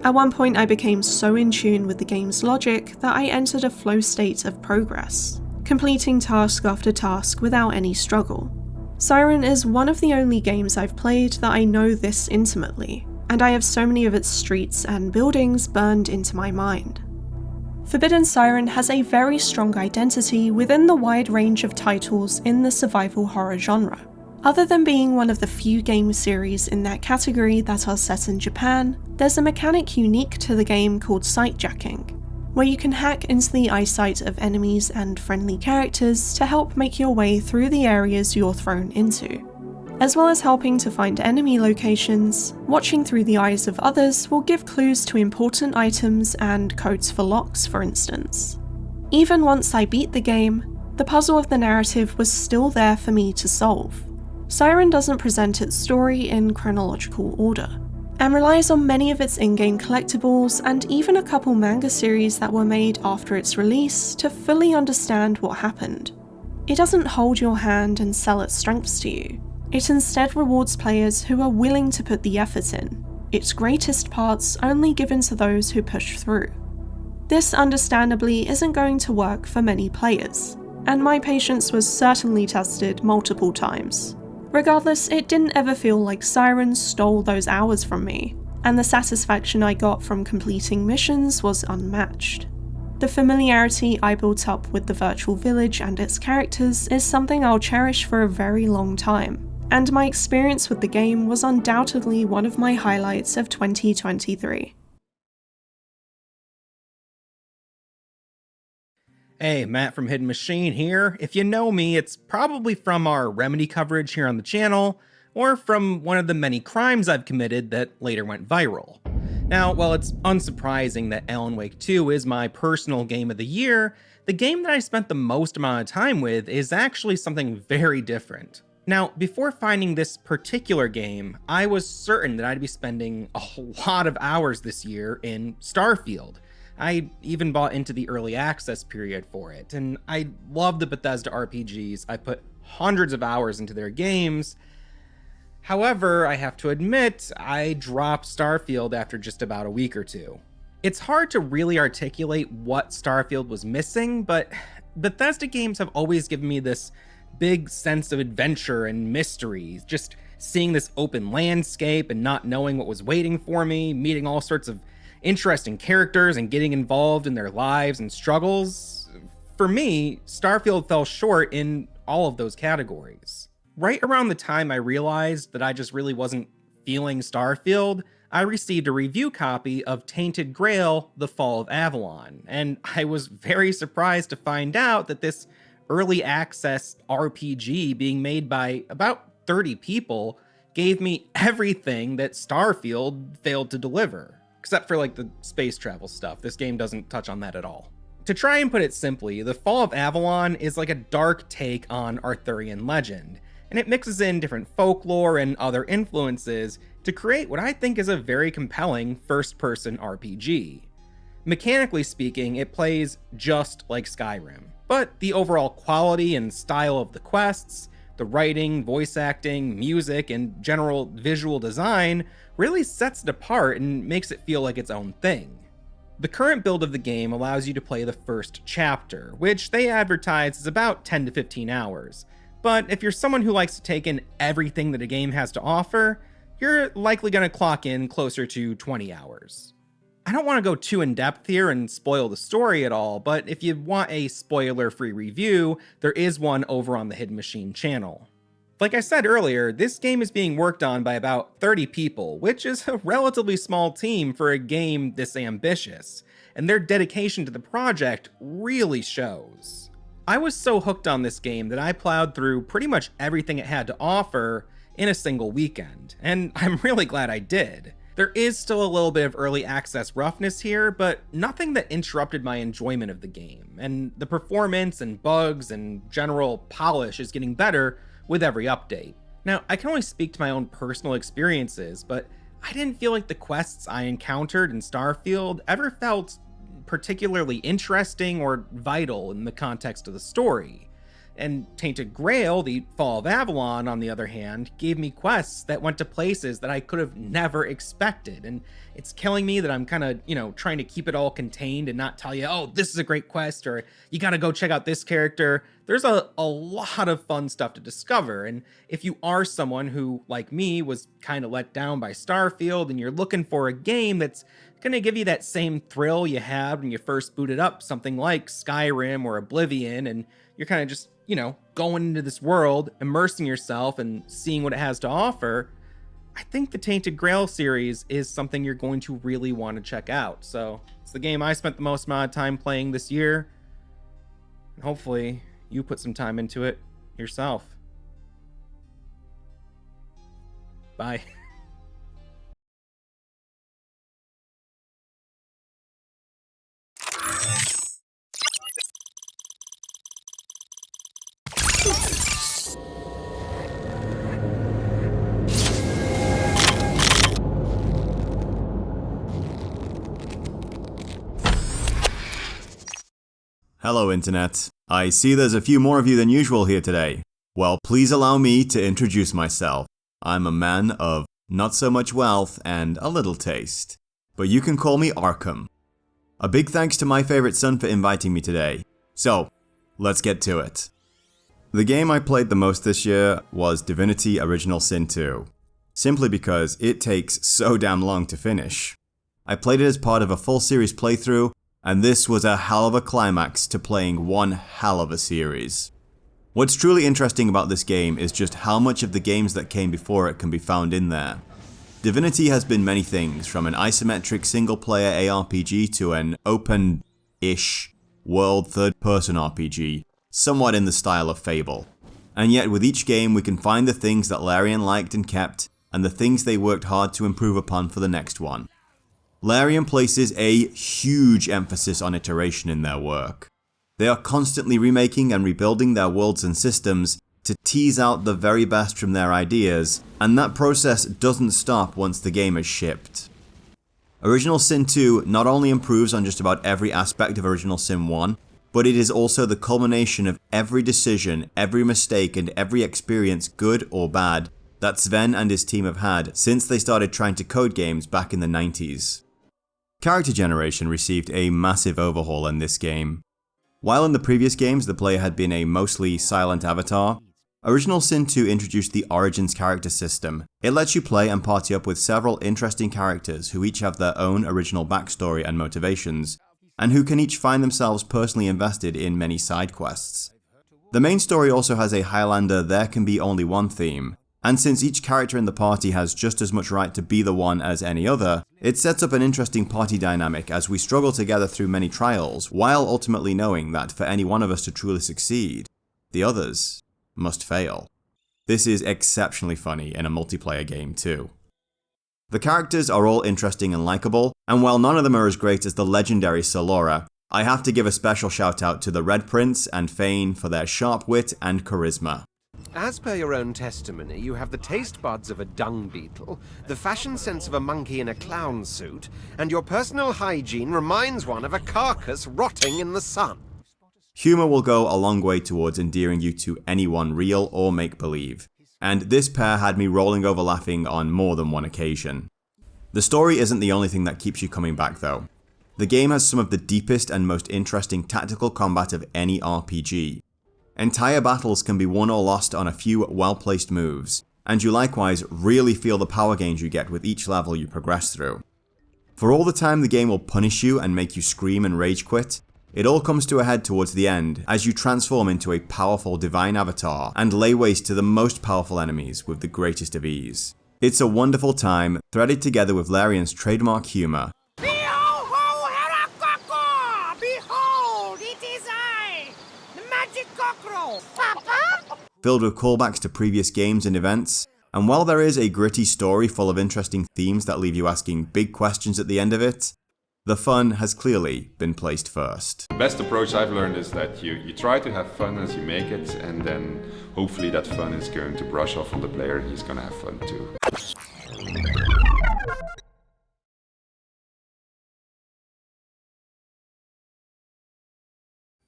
At one point I became so in tune with the game's logic that I entered a flow state of progress, completing task after task without any struggle. Siren is one of the only games I've played that I know this intimately, and I have so many of its streets and buildings burned into my mind. Forbidden Siren has a very strong identity within the wide range of titles in the survival horror genre. Other than being one of the few game series in that category that are set in Japan, there's a mechanic unique to the game called sightjacking, where you can hack into the eyesight of enemies and friendly characters to help make your way through the areas you're thrown into. As well as helping to find enemy locations, watching through the eyes of others will give clues to important items and codes for locks, for instance. Even once I beat the game, the puzzle of the narrative was still there for me to solve. Siren doesn't present its story in chronological order, and relies on many of its in-game collectibles and even a couple manga series that were made after its release to fully understand what happened. It doesn't hold your hand and sell its strengths to you. It instead rewards players who are willing to put the effort in, its greatest parts only given to those who push through. This understandably isn't going to work for many players, and my patience was certainly tested multiple times. Regardless, it didn't ever feel like Siren stole those hours from me, and the satisfaction I got from completing missions was unmatched. The familiarity I built up with the virtual village and its characters is something I'll cherish for a very long time, and my experience with the game was undoubtedly one of my highlights of 2023. Hey, Matt from Hidden Machine here. If you know me, it's probably from our Remedy coverage here on the channel, or from one of the many crimes I've committed that later went viral. Now, while it's unsurprising that Alan Wake 2 is my personal game of the year, the game that I spent the most amount of time with is actually something very different. Now, before finding this particular game, I was certain that I'd be spending a lot of hours this year in Starfield. I even bought into the early access period for it, and I love the Bethesda RPGs. I put hundreds of hours into their games. However, I have to admit, I dropped Starfield after just about a week or two. It's hard to really articulate what Starfield was missing, but Bethesda games have always given me this big sense of adventure and mystery. Just seeing this open landscape and not knowing what was waiting for me, meeting all sorts of interesting characters and getting involved in their lives and struggles. For me, Starfield fell short in all of those categories. Right around the time I realized that I just really wasn't feeling Starfield, I received a review copy of Tainted Grail: The Fall of Avalon, and I was very surprised to find out that this early access RPG being made by about 30 people gave me everything that Starfield failed to deliver. Except for like the space travel stuff. This game doesn't touch on that at all. To try and put it simply, The Fall of Avalon is like a dark take on Arthurian legend, and it mixes in different folklore and other influences to create what I think is a very compelling first-person RPG. Mechanically speaking, it plays just like Skyrim, but the overall quality and style of the quests, the writing, voice acting, music, and general visual design really sets it apart and makes it feel like its own thing. The current build of the game allows you to play the first chapter, which they advertise is about 10 to 15 hours. But if you're someone who likes to take in everything that a game has to offer, you're likely going to clock in closer to 20 hours. I don't want to go too in-depth here and spoil the story at all, but if you want a spoiler-free review, there is one over on the Hidden Machine channel. Like I said earlier, this game is being worked on by about 30 people, which is a relatively small team for a game this ambitious, and their dedication to the project really shows. I was so hooked on this game that I plowed through pretty much everything it had to offer in a single weekend, and I'm really glad I did. There is still a little bit of early access roughness here, but nothing that interrupted my enjoyment of the game, and the performance and bugs and general polish is getting better with every update. Now, I can only speak to my own personal experiences, but I didn't feel like the quests I encountered in Starfield ever felt particularly interesting or vital in the context of the story. And Tainted Grail: The Fall of Avalon, on the other hand, gave me quests that went to places that I could have never expected. And it's killing me that I'm kind of, trying to keep it all contained and not tell you, oh, this is a great quest, or you gotta go check out this character. There's a lot of fun stuff to discover. And if you are someone who, like me, was kind of let down by Starfield and you're looking for a game that's gonna give you that same thrill you had when you first booted up something like Skyrim or Oblivion, and you're kind of just going into this world, immersing yourself and seeing what it has to offer, I think the Tainted Grail series is something you're going to really want to check out. So it's the game I spent the most amount of time playing this year. And hopefully you put some time into it yourself. Bye. Hello Internet. I see there's a few more of you than usual here today. Well, please allow me to introduce myself. I'm a man of not so much wealth and a little taste, but you can call me Arkham. A big thanks to MyFavoriteSon for inviting me today. So, let's get to it. The game I played the most this year was Divinity: Original Sin 2, simply because it takes so damn long to finish. I played it as part of a full series playthrough, and this was a hell of a climax to playing one hell of a series. What's truly interesting about this game is just how much of the games that came before it can be found in there. Divinity has been many things, from an isometric single-player ARPG to an open-ish world third-person RPG, somewhat in the style of Fable. And yet with each game we can find the things that Larian liked and kept, and the things they worked hard to improve upon for the next one. Larian places a huge emphasis on iteration in their work. They are constantly remaking and rebuilding their worlds and systems to tease out the very best from their ideas, and that process doesn't stop once the game is shipped. Original Sin 2 not only improves on just about every aspect of Original Sin 1, but it is also the culmination of every decision, every mistake, and every experience, good or bad, that Sven and his team have had since they started trying to code games back in the 90s. Character generation received a massive overhaul in this game. While in the previous games the player had been a mostly silent avatar, Original Sin 2 introduced the Origins character system. It lets you play and party up with several interesting characters who each have their own original backstory and motivations, and who can each find themselves personally invested in many side quests. The main story also has a Highlander there can be only one theme, and since each character in the party has just as much right to be the one as any other, it sets up an interesting party dynamic as we struggle together through many trials, while ultimately knowing that for any one of us to truly succeed, the others must fail. This is exceptionally funny in a multiplayer game too. The characters are all interesting and likable, and while none of them are as great as the legendary Solora, I have to give a special shout out to the Red Prince and Fane for their sharp wit and charisma. As per your own testimony, you have the taste buds of a dung beetle, the fashion sense of a monkey in a clown suit, and your personal hygiene reminds one of a carcass rotting in the sun. Humour will go a long way towards endearing you to anyone real or make-believe, and this pair had me rolling over laughing on more than one occasion. The story isn't the only thing that keeps you coming back though. The game has some of the deepest and most interesting tactical combat of any RPG. Entire battles can be won or lost on a few well-placed moves, and you likewise really feel the power gains you get with each level you progress through. For all the time the game will punish you and make you scream and rage quit, it all comes to a head towards the end as you transform into a powerful divine avatar and lay waste to the most powerful enemies with the greatest of ease. It's a wonderful time, threaded together with Larian's trademark humour. Behold, it is I, the magic cockerel. Filled with callbacks to previous games and events, and while there is a gritty story full of interesting themes that leave you asking big questions at the end of it, the fun has clearly been placed first. The best approach I've learned is that you try to have fun as you make it, and then hopefully that fun is going to brush off on the player, he's gonna have fun too.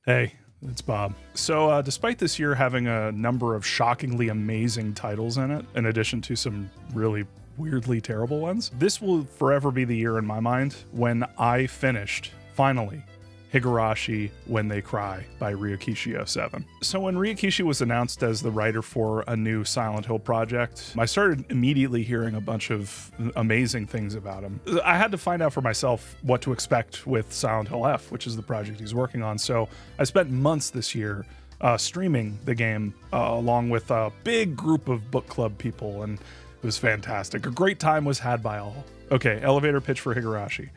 Hey, it's Bob. So despite this year having a number of shockingly amazing titles in it, in addition to some really weirdly terrible ones, this will forever be the year in my mind when I finished, finally, Higurashi When They Cry by Ryukishi07. So when Ryukishi was announced as the writer for a new Silent Hill project, I started immediately hearing a bunch of amazing things about him. I had to find out for myself what to expect with Silent Hill F, which is the project he's working on. So I spent months this year streaming the game along with a big group of book club people, and it was fantastic. A great time was had by all. Okay, elevator pitch for Higurashi.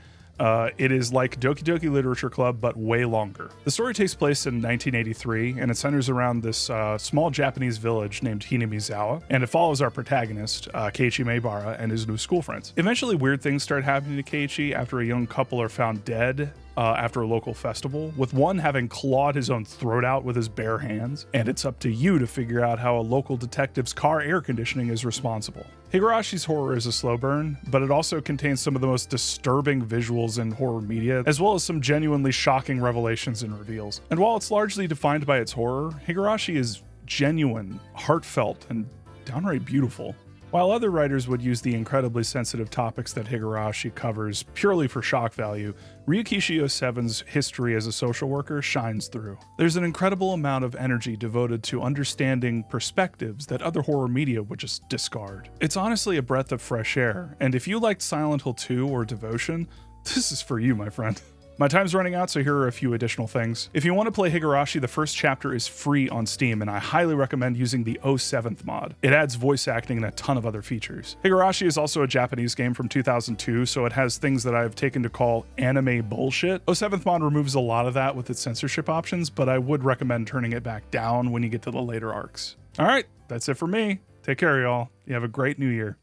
It is like Doki Doki Literature Club, but way longer. The story takes place in 1983, and it centers around this small Japanese village named Hinamizawa, and it follows our protagonist, Keiichi Maebara, and his new school friends. Eventually, weird things start happening to Keiichi after a young couple are found dead after a local festival, with one having clawed his own throat out with his bare hands, and it's up to you to figure out how a local detective's car air conditioning is responsible. Higurashi's horror is a slow burn, but it also contains some of the most disturbing visuals in horror media, as well as some genuinely shocking revelations and reveals. And while it's largely defined by its horror, Higurashi is genuine, heartfelt, and downright beautiful. While other writers would use the incredibly sensitive topics that Higurashi covers purely for shock value, Ryukishi07's history as a social worker shines through. There's an incredible amount of energy devoted to understanding perspectives that other horror media would just discard. It's honestly a breath of fresh air, and if you liked Silent Hill 2 or Devotion, this is for you, my friend. My time's running out, so here are a few additional things. If you want to play Higurashi, the first chapter is free on Steam, and I highly recommend using the 07th mod. It adds voice acting and a ton of other features. Higurashi is also a Japanese game from 2002, so it has things that I've taken to call anime bullshit. 07th mod removes a lot of that with its censorship options, but I would recommend turning it back down when you get to the later arcs. All right, that's it for me. Take care, y'all. You have a great new year.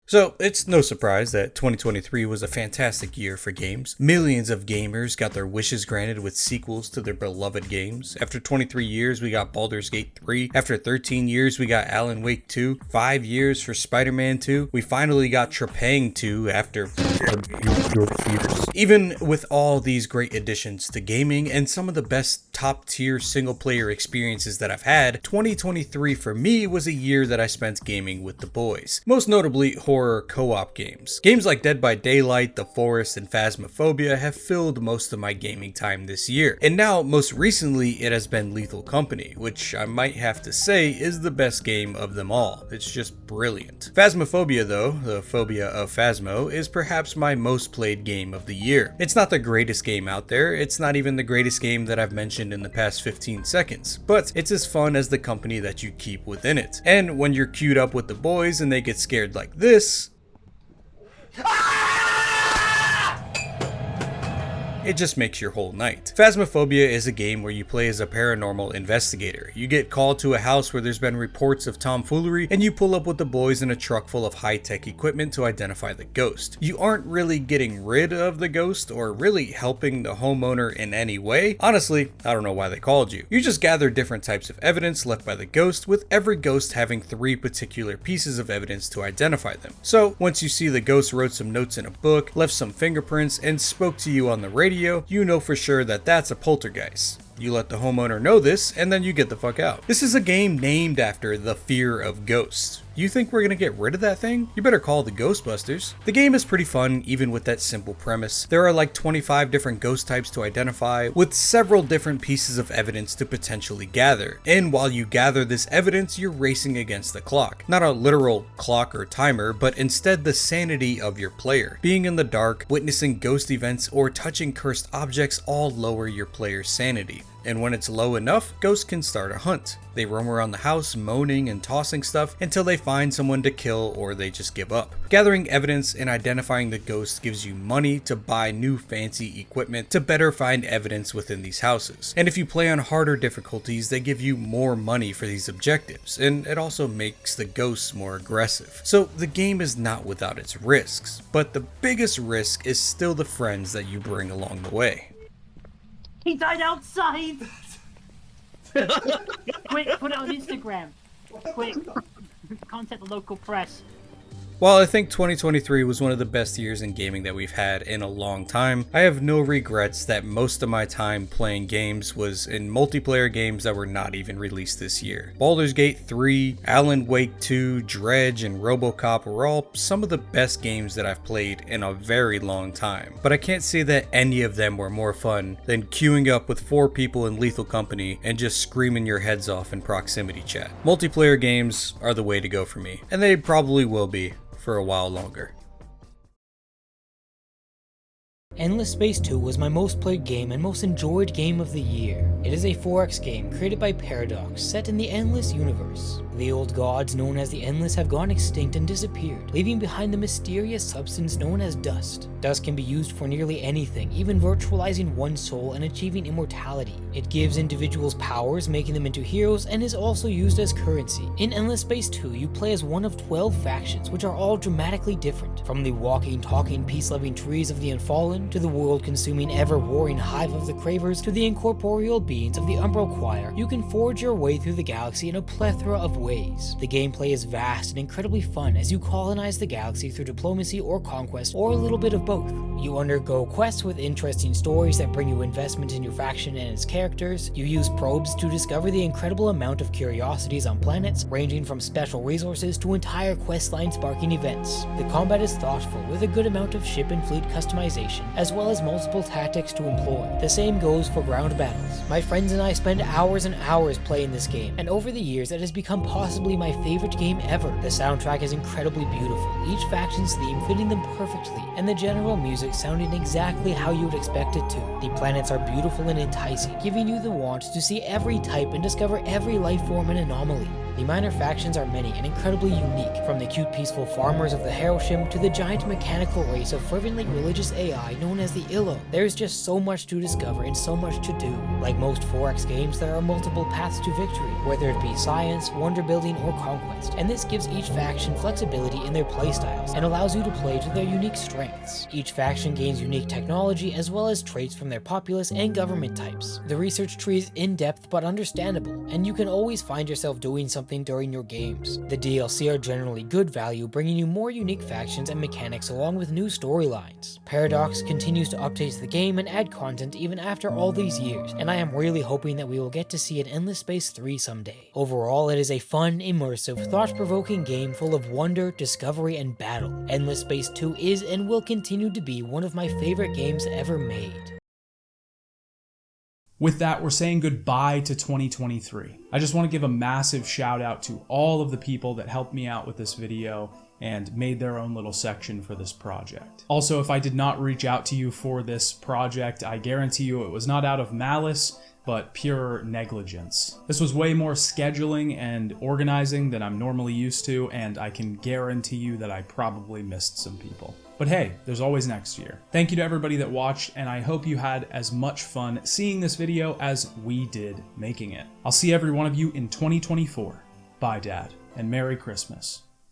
So, it's no surprise that 2023 was a fantastic year for games. Millions of gamers got their wishes granted with sequels to their beloved games. After 23 years, we got Baldur's Gate 3. After 13 years, we got Alan Wake 2. 5 years for Spider-Man 2. We finally got Trepang 2 after years. Even with all these great additions to gaming and some of the best top-tier single-player experiences that I've had, 2023 for me was a year that I spent gaming with the boys. Most notably, horror co-op games. Games like Dead by Daylight, The Forest, and Phasmophobia have filled most of my gaming time this year. And now, most recently, it has been Lethal Company, which I might have to say is the best game of them all. It's just brilliant. Phasmophobia, though, the phobia of Phasmo, is perhaps my most played game of the year. It's not the greatest game out there, it's not even the greatest game that I've mentioned in the past 15 seconds, but it's as fun as the company that you keep within it. And when you're queued up with the boys and they get scared like this, it just makes your whole night. Phasmophobia is a game where you play as a paranormal investigator. You get called to a house where there's been reports of tomfoolery, and you pull up with the boys in a truck full of high-tech equipment to identify the ghost. You aren't really getting rid of the ghost or really helping the homeowner in any way. Honestly, I don't know why they called you. You just gather different types of evidence left by the ghost, with every ghost having 3 particular pieces of evidence to identify them. So once you see the ghost wrote some notes in a book, left some fingerprints, and spoke to you on the radio, you know for sure that that's a poltergeist. You let the homeowner know this, and then you get the fuck out. This is a game named after the fear of ghosts. You think we're gonna get rid of that thing? You better call the Ghostbusters. The game is pretty fun, even with that simple premise. There are like 25 different ghost types to identify, with several different pieces of evidence to potentially gather. And while you gather this evidence, you're racing against the clock. Not a literal clock or timer, but instead the sanity of your player. Being in the dark, witnessing ghost events, or touching cursed objects all lower your player's sanity. And when it's low enough, ghosts can start a hunt. They roam around the house moaning and tossing stuff until they find someone to kill or they just give up. Gathering evidence and identifying the ghosts gives you money to buy new fancy equipment to better find evidence within these houses. And if you play on harder difficulties, they give you more money for these objectives, and it also makes the ghosts more aggressive. So the game is not without its risks, but the biggest risk is still the friends that you bring along the way. He died outside! Quick, put it on Instagram. Quick, contact the local press. While I think 2023 was one of the best years in gaming that we've had in a long time, I have no regrets that most of my time playing games was in multiplayer games that were not even released this year. Baldur's Gate 3, Alan Wake 2, Dredge, and RoboCop were all some of the best games that I've played in a very long time. But I can't say that any of them were more fun than queuing up with 4 people in Lethal Company and just screaming your heads off in proximity chat. Multiplayer games are the way to go for me, and they probably will be for a while longer. Endless Space 2 was my most played game and most enjoyed game of the year. It is a 4X game created by Paradox, set in the Endless universe. The old gods known as the Endless have gone extinct and disappeared, leaving behind the mysterious substance known as dust. Dust can be used for nearly anything, even virtualizing one's soul and achieving immortality. It gives individuals powers, making them into heroes, and is also used as currency. In Endless Space 2, you play as one of 12 factions, which are all dramatically different. From the walking, talking, peace-loving trees of the Unfallen, to the world-consuming, ever-warring hive of the Cravers, to the incorporeal beings of the Umbral Choir, you can forge your way through the galaxy in a plethora of ways. The gameplay is vast and incredibly fun as you colonize the galaxy through diplomacy or conquest, or a little bit of both. You undergo quests with interesting stories that bring you investment in your faction and its characters. You use probes to discover the incredible amount of curiosities on planets, ranging from special resources to entire questline sparking events. The combat is thoughtful, with a good amount of ship and fleet customization, as well as multiple tactics to employ. The same goes for ground battles. My friends and I spend hours and hours playing this game, and over the years it has become possibly my favorite game ever. The soundtrack is incredibly beautiful, each faction's theme fitting them perfectly, and the general music sounding exactly how you would expect it to. The planets are beautiful and enticing, giving you the want to see every type and discover every life form and anomaly. The minor factions are many and incredibly unique, from the cute peaceful farmers of the Haroshim to the giant mechanical race of fervently religious AI known as the Illo. There's just so much to discover and so much to do. Like most 4X games, there are multiple paths to victory, whether it be science, wonder building, or conquest, and this gives each faction flexibility in their playstyles and allows you to play to their unique strengths. Each faction gains unique technology as well as traits from their populace and government types. The research tree is in-depth but understandable, and you can always find yourself doing something during your games. The DLC are generally good value, bringing you more unique factions and mechanics along with new storylines. Paradox continues to update the game and add content even after all these years, and I am really hoping that we will get to see an Endless Space 3 someday. Overall, it is a fun, immersive, thought-provoking game full of wonder, discovery, and battle. Endless Space 2 is and will continue to be one of my favorite games ever made. With that, we're saying goodbye to 2023. I just want to give a massive shout out to all of the people that helped me out with this video and made their own little section for this project. Also, if I did not reach out to you for this project, I guarantee you it was not out of malice, but pure negligence. This was way more scheduling and organizing than I'm normally used to, and I can guarantee you that I probably missed some people. But hey, there's always next year. Thank you to everybody that watched, and I hope you had as much fun seeing this video as we did making it. I'll see every one of you in 2024. Bye, Dad, and Merry Christmas.